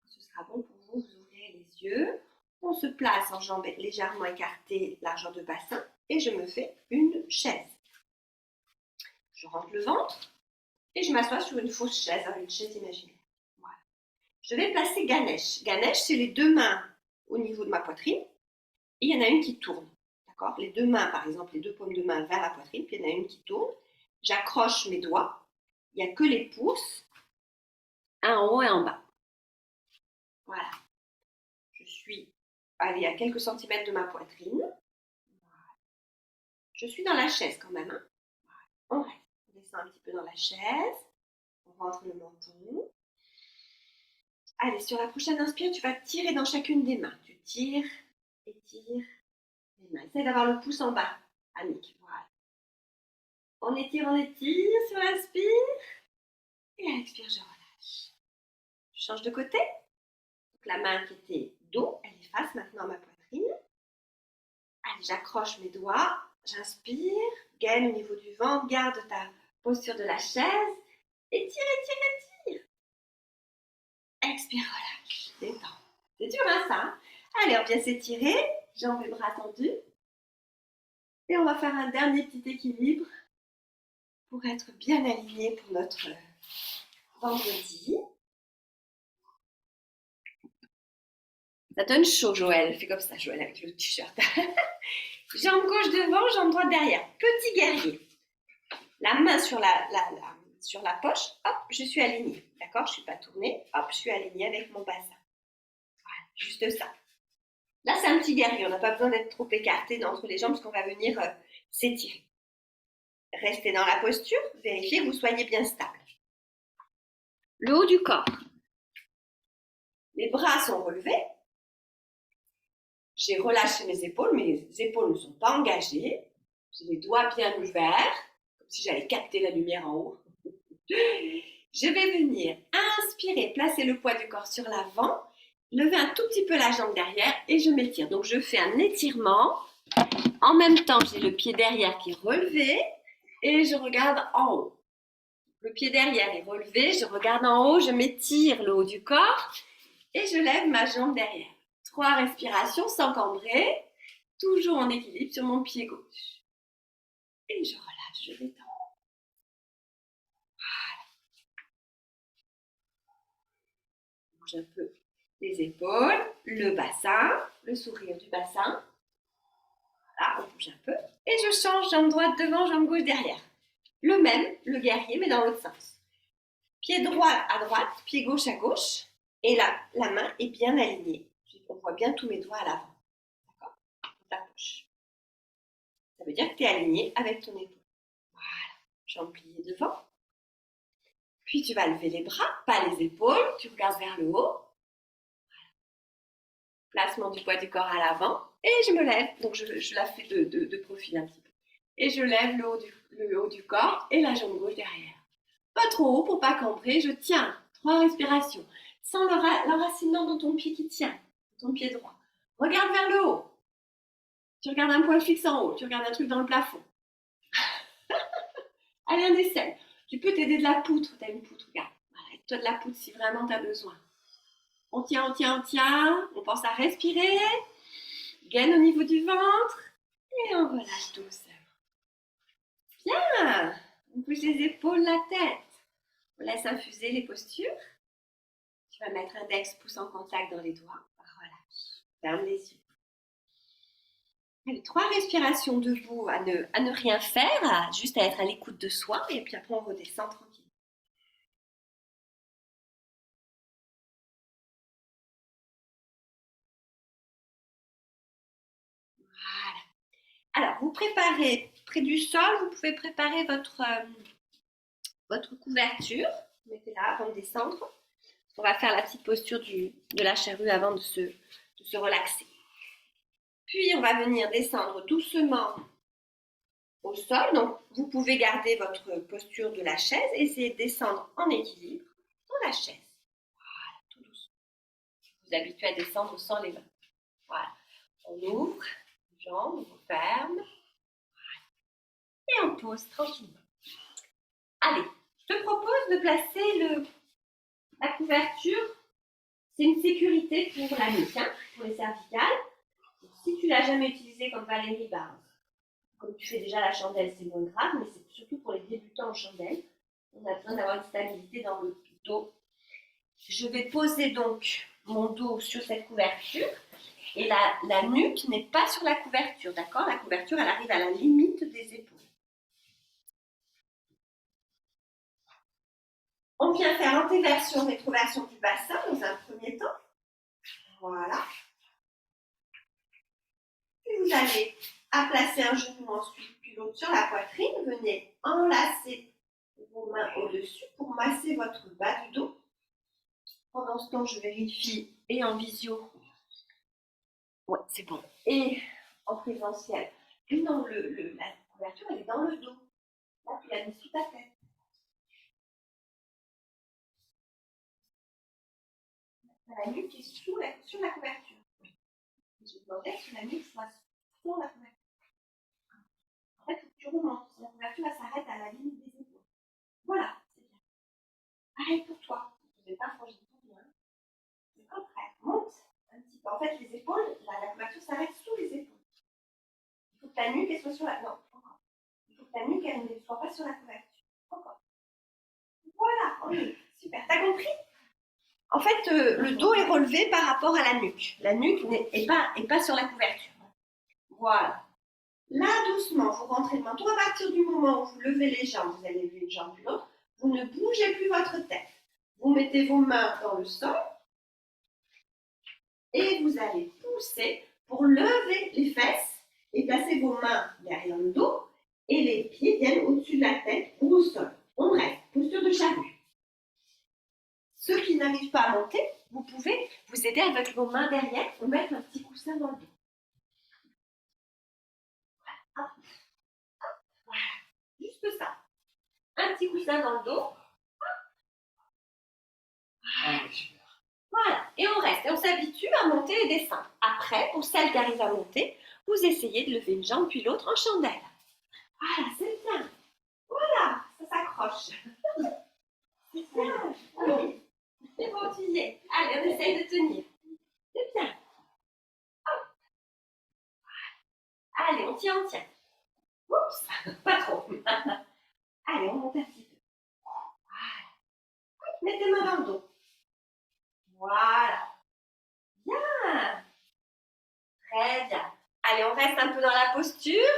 Ce sera bon pour vous, vous ouvrez les yeux. On se place en jambes légèrement écartées, largeur de bassin, et je me fais une chaise. Je rentre le ventre et je m'assois sur une fausse chaise, une chaise imaginaire. Voilà. Je vais placer Ganesh. Ganesh, c'est les deux mains au niveau de ma poitrine, et il y en a une qui tourne. D'accord? Les deux mains, par exemple, les deux paumes de main vers la poitrine, puis il y en a une qui tourne. J'accroche mes doigts. Il n'y a que les pouces, un en haut et en bas. Voilà. Je suis allée à quelques centimètres de ma poitrine. Voilà. Je suis dans la chaise quand même. Hein. Voilà. On reste. On descend un petit peu dans la chaise. On rentre le menton. Allez, sur la prochaine inspire, tu vas tirer dans chacune des mains. Tu tires, étires les mains. Essaye d'avoir le pouce en bas, Annick. Voilà. On étire sur l'inspire. Et à l'expire, je relâche. Je change de côté. Donc la main qui était dos, elle est face maintenant à ma poitrine. Allez, j'accroche mes doigts. J'inspire. Gaine au niveau du ventre. Garde ta posture de la chaise. Étire. Expire, relâche. Détends. C'est dur, hein, ça? Allez, on vient s'étirer. Jambes et bras tendus. Et on va faire un dernier petit équilibre pour être bien aligné pour notre vendredi. Ça donne chaud, Joël. Fais comme ça, Joël, avec le t-shirt. Jambe gauche devant, jambe droite derrière. Petit guerrier. La main sur sur la poche. Hop, je suis alignée. D'accord? Je ne suis pas tournée. Hop, je suis alignée avec mon bassin. Voilà, juste ça. Là, c'est un petit guerrier. On n'a pas besoin d'être trop écarté entre les jambes parce qu'on va venir s'étirer. Restez dans la posture. Vérifiez que vous soyez bien stable. Le haut du corps. Les bras sont relevés. J'ai relâché mes épaules ne sont pas engagées. J'ai les doigts bien ouverts, comme si j'allais capter la lumière en haut. Je vais venir inspirer, placer le poids du corps sur l'avant, lever un tout petit peu la jambe derrière et je m'étire. Donc je fais un étirement. En même temps, j'ai le pied derrière qui est relevé et je regarde en haut. Le pied derrière est relevé, je regarde en haut, je m'étire le haut du corps et je lève ma jambe derrière. 3 respirations sans cambrer, toujours en équilibre sur mon pied gauche. Et je relâche, je détends. Voilà. Je bouge un peu les épaules, le bassin, le sourire du bassin. Voilà, on bouge un peu. Et je change, jambe droite devant, jambe gauche derrière. Le même, le guerrier, mais dans l'autre sens. Pied droit à droite, pied gauche à gauche. Et là, la main est bien alignée. On voit bien tous mes doigts à l'avant. D'accord? Ta poche. Ça veut dire que tu es aligné avec ton épaule. Voilà. Jambe pliée devant. Puis tu vas lever les bras, pas les épaules. Tu regardes vers le haut. Voilà. Placement du poids du corps à l'avant. Et je me lève. Donc je la fais de profil un petit peu. Et je lève le haut du corps et la jambe gauche derrière. Pas trop haut pour pas cambrer. Je tiens. 3 respirations. Sans l'enracinement dans ton pied qui tient. Ton pied droit. Regarde vers le haut. Tu regardes un point fixe en haut. Tu regardes un truc dans le plafond. Allez, un essaie. Tu peux t'aider de la poutre. Tu as une poutre, regarde. Voilà, aide-toi de la poutre si vraiment tu as besoin. On tient, on tient, on tient. On pense à respirer. Gaine au niveau du ventre. Et on relâche doucement. Bien. On bouge les épaules, la tête. On laisse infuser les postures. Tu vas mettre index, pouce en contact dans les doigts. Relâche. Ferme les yeux. Allez, 3 respirations debout à ne rien faire, juste à être à l'écoute de soi. Et puis après, on redescend tranquille. Voilà. Alors, vous préparez près du sol, vous pouvez préparer votre couverture. Mettez-la avant de descendre. On va faire la petite posture de la charrue avant de se relaxer. Puis, on va venir descendre doucement au sol. Donc, vous pouvez garder votre posture de la chaise et essayer de descendre en équilibre dans la chaise. Voilà, tout doucement. Vous habituez à descendre sans les mains. Voilà. On ouvre les jambes, on ferme. Voilà. Et on pose tranquillement. Allez, je te propose de placer la couverture. C'est une sécurité pour la nuque, hein, pour les cervicales. Donc, si tu ne l'as jamais utilisé comme Valérie, comme tu fais déjà la chandelle, c'est moins grave, mais c'est surtout pour les débutants en chandelle. On a besoin d'avoir une stabilité dans le dos. Je vais poser donc mon dos sur cette couverture et la nuque n'est pas sur la couverture, d'accord? La couverture, elle arrive à la limite des épaules. On vient faire antéversion, rétroversion du bassin dans un premier temps. Voilà. Puis vous allez placer un genou ensuite, puis l'autre sur la poitrine. Venez enlacer vos mains au-dessus pour masser votre bas du dos. Pendant ce temps, je vérifie et en visio. Ouais, c'est bon. Et en présentiel. Et non, la couverture, elle est dans le dos. Là, tu l'as mis sous ta tête. La nuque est sur la couverture. Je demandais que la nuque soit sur la couverture. En fait, il faut que tu remontes. La couverture, elle s'arrête à la limite des épaules. Voilà, c'est bien. Pareil pour toi. Tu ne devais pas changer tout bien. C'est comme prêt. Monte un petit peu. En fait, les épaules, la couverture s'arrête sous les épaules. Il faut que ta nuque elle soit sur la. Non, encore. Il faut que ta nuque elle ne soit pas sur la couverture. Encore. Voilà, on y est. Super. T'as compris? En fait, le dos est relevé par rapport à la nuque. La nuque n'est pas sur la couverture. Voilà. Là, doucement, vous rentrez le menton. À partir du moment où vous levez les jambes, vous allez lever une jambe puis l'autre, vous ne bougez plus votre tête. Vous mettez vos mains dans le sol et vous allez pousser pour lever les fesses et placer vos mains derrière le dos et les pieds viennent au-dessus de la tête ou au sol. On reste, posture de charrue. Ceux qui n'arrivent pas à monter, vous pouvez vous aider avec vos mains derrière ou mettre un petit coussin dans le dos. Voilà, juste ça. Un petit coussin dans le dos. Voilà, et on reste, et on s'habitue à monter et descendre. Après, pour celles qui arrivent à monter, vous essayez de lever une jambe puis l'autre en chandelle. Voilà, c'est bien. Voilà, ça s'accroche. C'est bien. Oui. C'est bon, tu y es. Allez, on essaye de tenir. C'est bien. Hop. Allez, on tient, on tient. Oups, pas trop. Allez, on monte un petit peu. Voilà. Mets tes mains dans le dos. Voilà. Bien. Très bien. Allez, on reste un peu dans la posture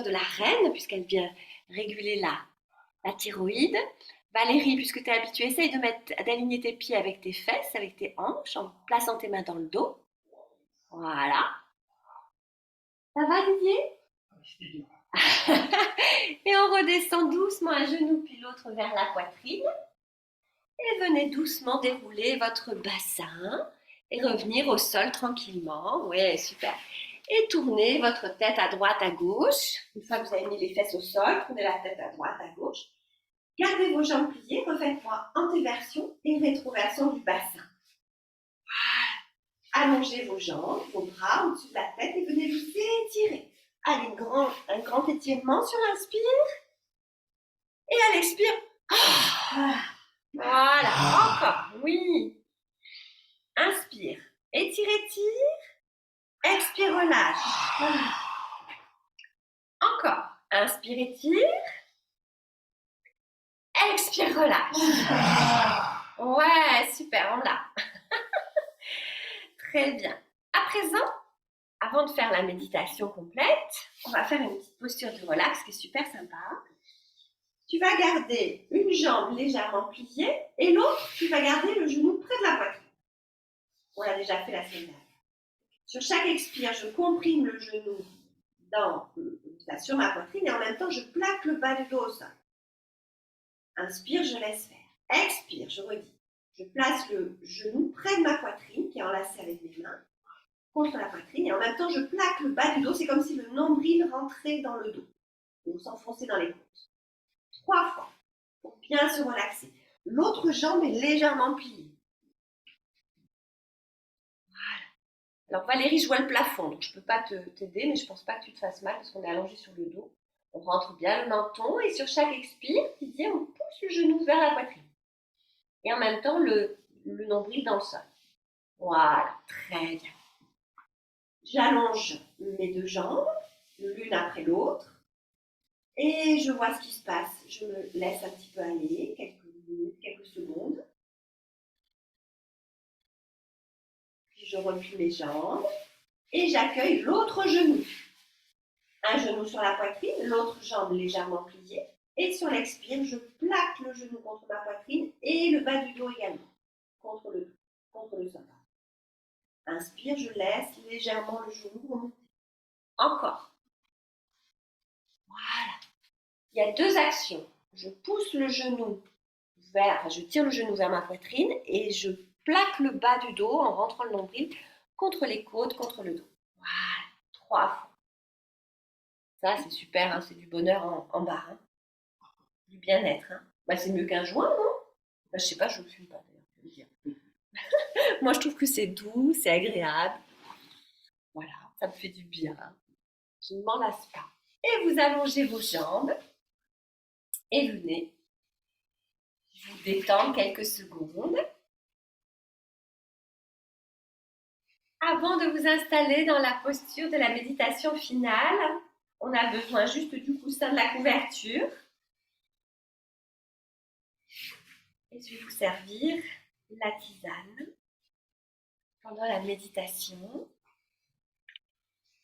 de la reine, puisqu'elle vient réguler la thyroïde. Valérie, puisque tu es habituée, essaye d'aligner tes pieds avec tes fesses, avec tes hanches, en plaçant tes mains dans le dos. Voilà. Ça va, Didier? Et on redescend doucement un genou puis l'autre vers la poitrine. Et venez doucement dérouler votre bassin et revenir au sol tranquillement. Ouais, super. Et tournez votre tête à droite, à gauche. Une fois que vous avez mis les fesses au sol, tournez la tête à droite, à gauche. Gardez vos jambes pliées, refaites-moi antéversion et rétroversion du bassin. Allongez vos jambes, vos bras au-dessus de la tête et venez vous étirer. Allez, un grand étirement sur l'inspire. Et à l'expire. Voilà, encore, oui. Inspire, étire, étire. Expire, relâche. Encore, inspire, étire. Expire, relâche. Ouais, super, on l'a. Très bien. À présent, avant de faire la méditation complète, on va faire une petite posture de relax qui est super sympa. Tu vas garder une jambe légèrement pliée et l'autre, tu vas garder le genou près de la poitrine. On l'a déjà fait la semaine dernière. Sur chaque expire, je comprime le genou sur ma poitrine et en même temps, je plaque le bas du dos au sol. Inspire, je laisse faire. Expire, je redis. Je place le genou près de ma poitrine, qui est enlacé avec mes mains, contre la poitrine, et en même temps, je plaque le bas du dos. C'est comme si le nombril rentrait dans le dos, ou s'enfonçait dans les côtes. 3 fois, pour bien se relaxer. L'autre jambe est légèrement pliée. Voilà. Alors Valérie, je vois le plafond, donc je ne peux pas t'aider, mais je ne pense pas que tu te fasses mal, parce qu'on est allongé sur le dos. On rentre bien le menton, et sur chaque expire, Didier, on pousse le genou vers la poitrine. Et en même temps, le nombril dans le sol. Voilà, très bien. J'allonge mes 2 jambes, l'une après l'autre, et je vois ce qui se passe. Je me laisse un petit peu aller, quelques minutes, quelques secondes. Puis je replie mes jambes, et j'accueille l'autre genou. Un genou sur la poitrine, l'autre jambe légèrement pliée, et sur l'expire, je plaque le genou contre ma poitrine et le bas du dos également, contre le sol. Inspire, je laisse légèrement le genou remonter. Encore. Voilà. Il y a 2 actions. Je pousse le genou je tire le genou vers ma poitrine et je plaque le bas du dos en rentrant le nombril contre les côtes, contre le dos. Voilà. 3 fois. Ça, c'est super, hein, c'est du bonheur en bas. Hein. Du bien-être. Hein. Bah, c'est mieux qu'un joint, non? Bah, je sais pas, je ne fume pas d'ailleurs. Moi, je trouve que c'est doux, c'est agréable. Voilà, ça me fait du bien. Je ne m'en lasse pas. Et vous allongez vos jambes et venez vous détendre quelques secondes. Avant de vous installer dans la posture de la méditation finale, on a besoin juste du coussin de la couverture. Et je vais vous servir la tisane pendant la méditation.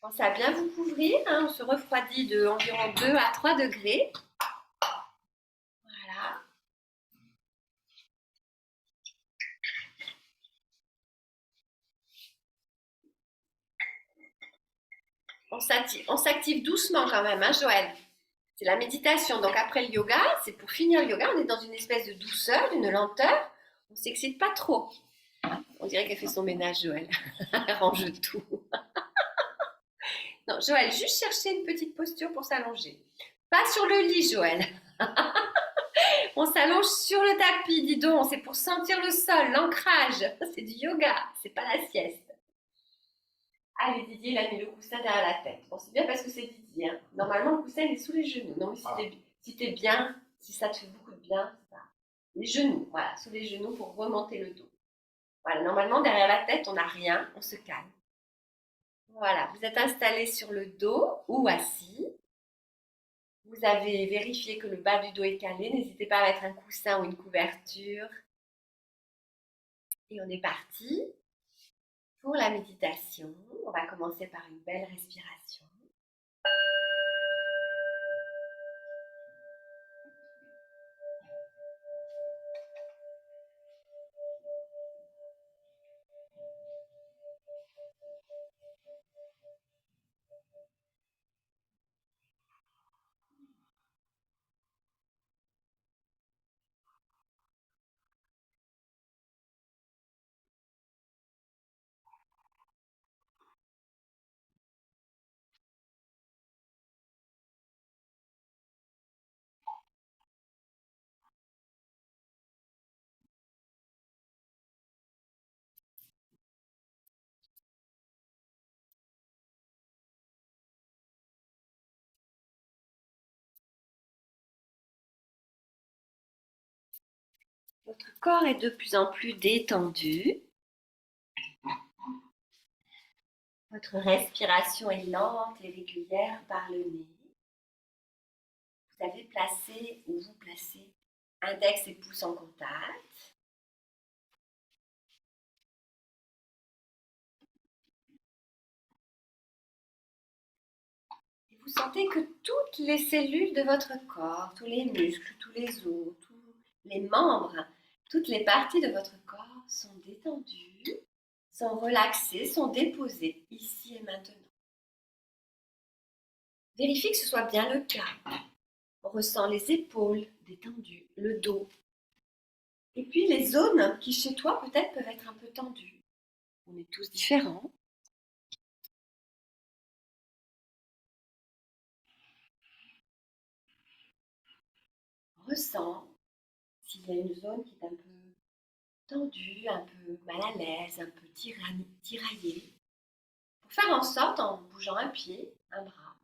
Pensez à bien vous couvrir, hein, on se refroidit de environ 2 à 3 degrés. Voilà. On s'active doucement quand même, hein, Joël. C'est la méditation. Donc après le yoga, c'est pour finir le yoga, on est dans une espèce de douceur, d'une lenteur. On ne s'excite pas trop. On dirait qu'elle fait son ménage, Joël. Elle range tout. Non, Joël, juste chercher une petite posture pour s'allonger. Pas sur le lit, Joël. On s'allonge sur le tapis, dis donc. C'est pour sentir le sol, l'ancrage. C'est du yoga, c'est pas la sieste. Allez, Didier, il a mis le coussin derrière la tête. Bon, c'est bien parce que c'est Didier. Hein. Normalement, le coussin, il est sous les genoux. Non, mais si t'es bien, si ça te fait beaucoup de bien, ça. Les genoux, voilà, sous les genoux pour remonter le dos. Voilà, normalement, derrière la tête, on n'a rien, on se calme. Voilà, vous êtes installé sur le dos ou assis. Vous avez vérifié que le bas du dos est calé. N'hésitez pas à mettre un coussin ou une couverture. Et on est parti pour la méditation. On va commencer par une belle respiration. Votre corps est de plus en plus détendu. Votre respiration est lente et régulière par le nez. Vous avez placé ou vous placez index et pouce en contact. Et vous sentez que toutes les cellules de votre corps, tous les muscles, tous les os, tous les membres, toutes les parties de votre corps sont détendues, sont relaxées, sont déposées ici et maintenant. Vérifiez que ce soit bien le cas. On ressent les épaules détendues, le dos. Et puis les zones qui chez toi peut-être peuvent être un peu tendues. On est tous différents. On ressent s'il y a une zone qui est un peu tendue, un peu mal à l'aise, un peu tiraillée. Pour faire en sorte, en bougeant un pied, un bras,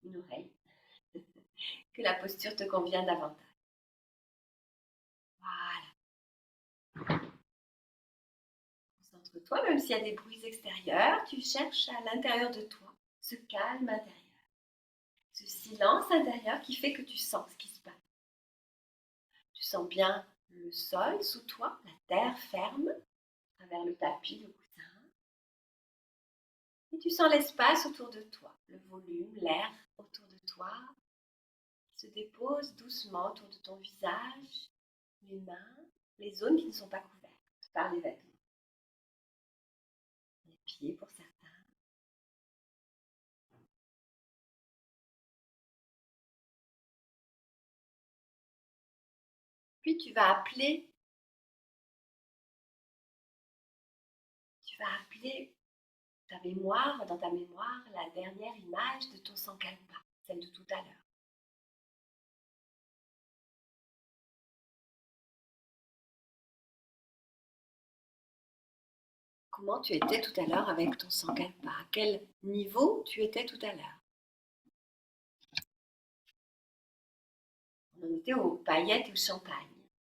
une oreille, que la posture te convienne davantage. Voilà. Concentre-toi, même s'il y a des bruits extérieurs, tu cherches à l'intérieur de toi ce calme intérieur, ce silence intérieur qui fait que tu sens ce qui se passe. Tu sens bien le sol sous toi, la terre ferme, à travers le tapis, le coussin. Et tu sens l'espace autour de toi, le volume, l'air autour de toi qui se dépose doucement autour de ton visage, les mains, les zones qui ne sont pas couvertes par les vêtements. Les pieds pour certains. Puis tu vas appeler ta mémoire, dans ta mémoire, la dernière image de ton sankalpa, celle de tout à l'heure. Comment tu étais tout à l'heure avec ton sankalpa? À quel niveau tu étais tout à l'heure? On en était aux paillettes et au champagne.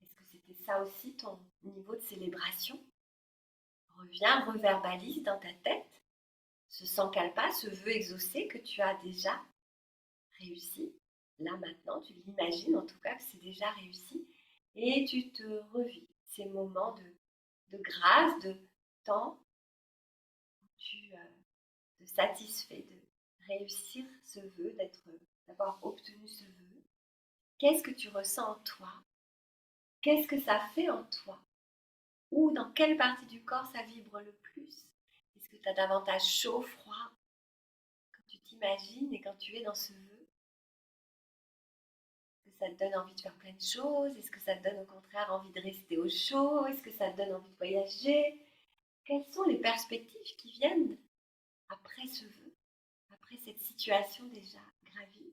Est-ce que c'était ça aussi ton niveau de célébration? Reviens, reverbalise dans ta tête ce sankalpa, ce vœu exaucé que tu as déjà réussi. Là maintenant, tu l'imagines en tout cas que c'est déjà réussi et tu te revis ces moments de grâce, de temps où tu te satisfais de réussir ce vœu, d'avoir obtenu ce vœu. Qu'est-ce que tu ressens en toi? Qu'est-ce que ça fait en toi? Ou dans quelle partie du corps ça vibre le plus? Est-ce que tu as davantage chaud, froid quand tu t'imagines et quand tu es dans ce vœu? Est-ce que ça te donne envie de faire plein de choses? Est-ce que ça te donne au contraire envie de rester au chaud? Est-ce que ça te donne envie de voyager? Quelles sont les perspectives qui viennent après ce vœu, après cette situation déjà gravie?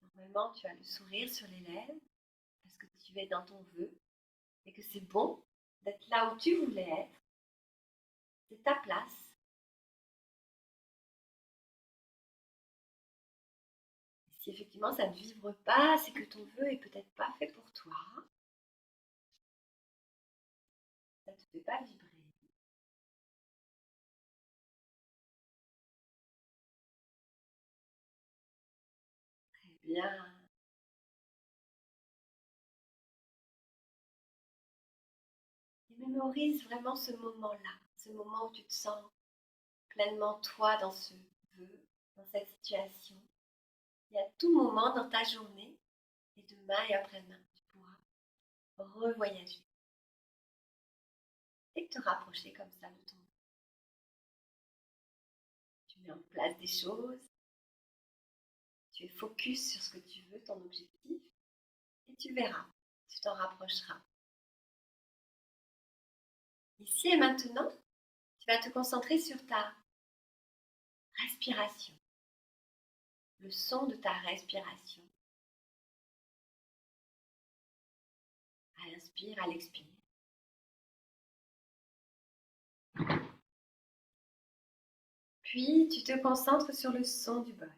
Normalement, tu as le sourire sur les lèvres parce que tu es dans ton vœu et que c'est bon d'être là où tu voulais être. C'est ta place. Et si effectivement ça ne vibre pas, c'est que ton vœu est peut-être pas fait pour toi. Ça ne te fait pas vibrer. Très bien. Et mémorise vraiment ce moment-là, ce moment où tu te sens pleinement toi dans ce vœu, dans cette situation. Et à tout moment dans ta journée, et demain et après-demain, tu pourras revoyager et te rapprocher comme ça de ton vœu. Tu mets en place des choses, tu es focus sur ce que tu veux, ton objectif, et tu verras, tu t'en rapprocheras. Ici et maintenant, tu vas te concentrer sur ta respiration, le son de ta respiration, à l'inspire, à l'expire. Puis tu te concentres sur le son du bol.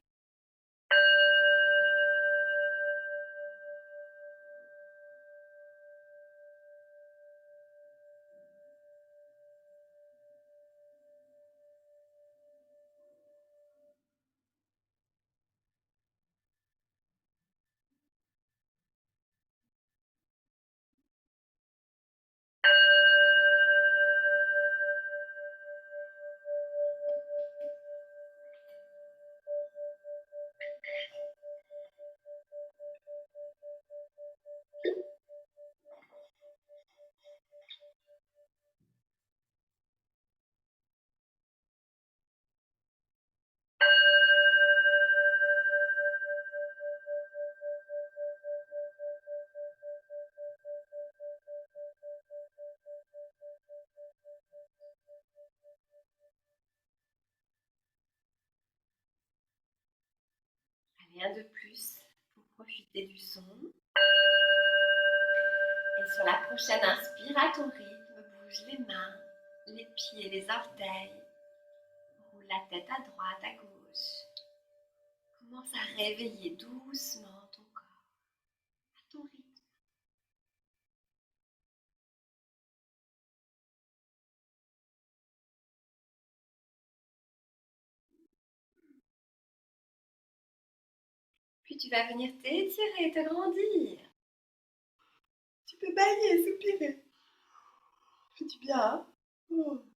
Rien de plus pour profiter du son. Et sur la prochaine inspire à ton rythme, bouge les mains, les pieds, les orteils. Roule la tête à droite, à gauche. Commence à réveiller doucement ton corps à ton rythme. Puis tu vas venir t'étirer, te grandir. Tu peux bailler, soupirer. Fais du bien. Hein.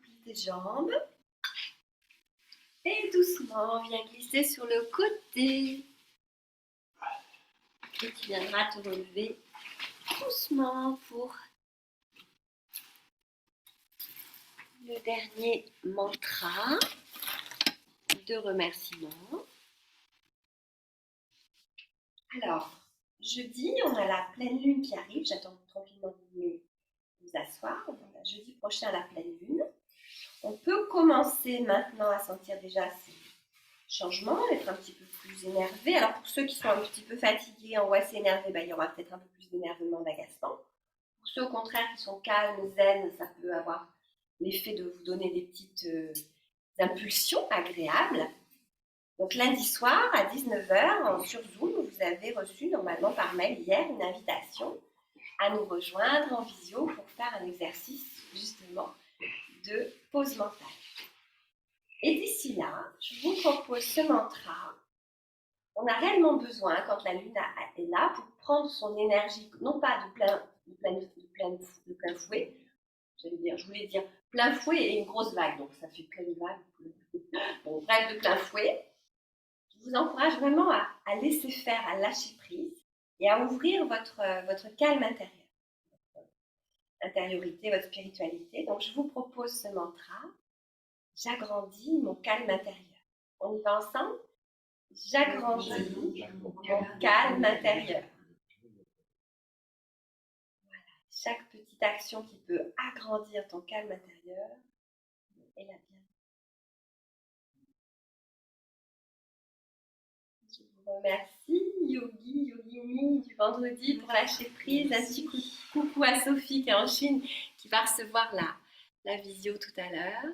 Plie tes jambes. Et doucement, viens glisser sur le côté. Et tu viendras te relever doucement pour le dernier mantra de remerciement. Alors, jeudi, on a la pleine lune qui arrive. J'attends tranquillement que vous vous asseoir. Voilà, jeudi prochain, la pleine lune. On peut commencer maintenant à sentir déjà ces changements, être un petit peu plus énervé. Alors, pour ceux qui sont un petit peu fatigués, angoissés, énervés, il y aura peut-être un peu plus d'énervement, d'agacement. Pour ceux au contraire qui sont calmes, zen, ça peut avoir l'effet de vous donner des petites impulsions agréables. Donc lundi soir à 19h sur Zoom, vous avez reçu normalement par mail hier une invitation à nous rejoindre en visio pour faire un exercice justement de pause mentale. Et d'ici là, je vous propose ce mantra. on a réellement besoin, quand la lune est là, pour prendre son énergie, non pas de plein fouet, je voulais dire plein fouet et une grosse vague, donc ça fait plein de vagues. Bon, bref, de plein fouet. Je vous encourage vraiment à laisser faire, à lâcher prise et à ouvrir votre calme intérieur, intériorité, votre spiritualité. Donc, je vous propose ce mantra. J'agrandis mon calme intérieur. On y va ensemble? J'agrandis mon calme intérieur. Voilà. Chaque petite action qui peut agrandir ton calme intérieur est la bienvenue. Je vous remercie, Yogi, Yogini du vendredi pour lâcher prise. Un petit coucou à Sophie qui est en Chine, qui va recevoir la visio tout à l'heure.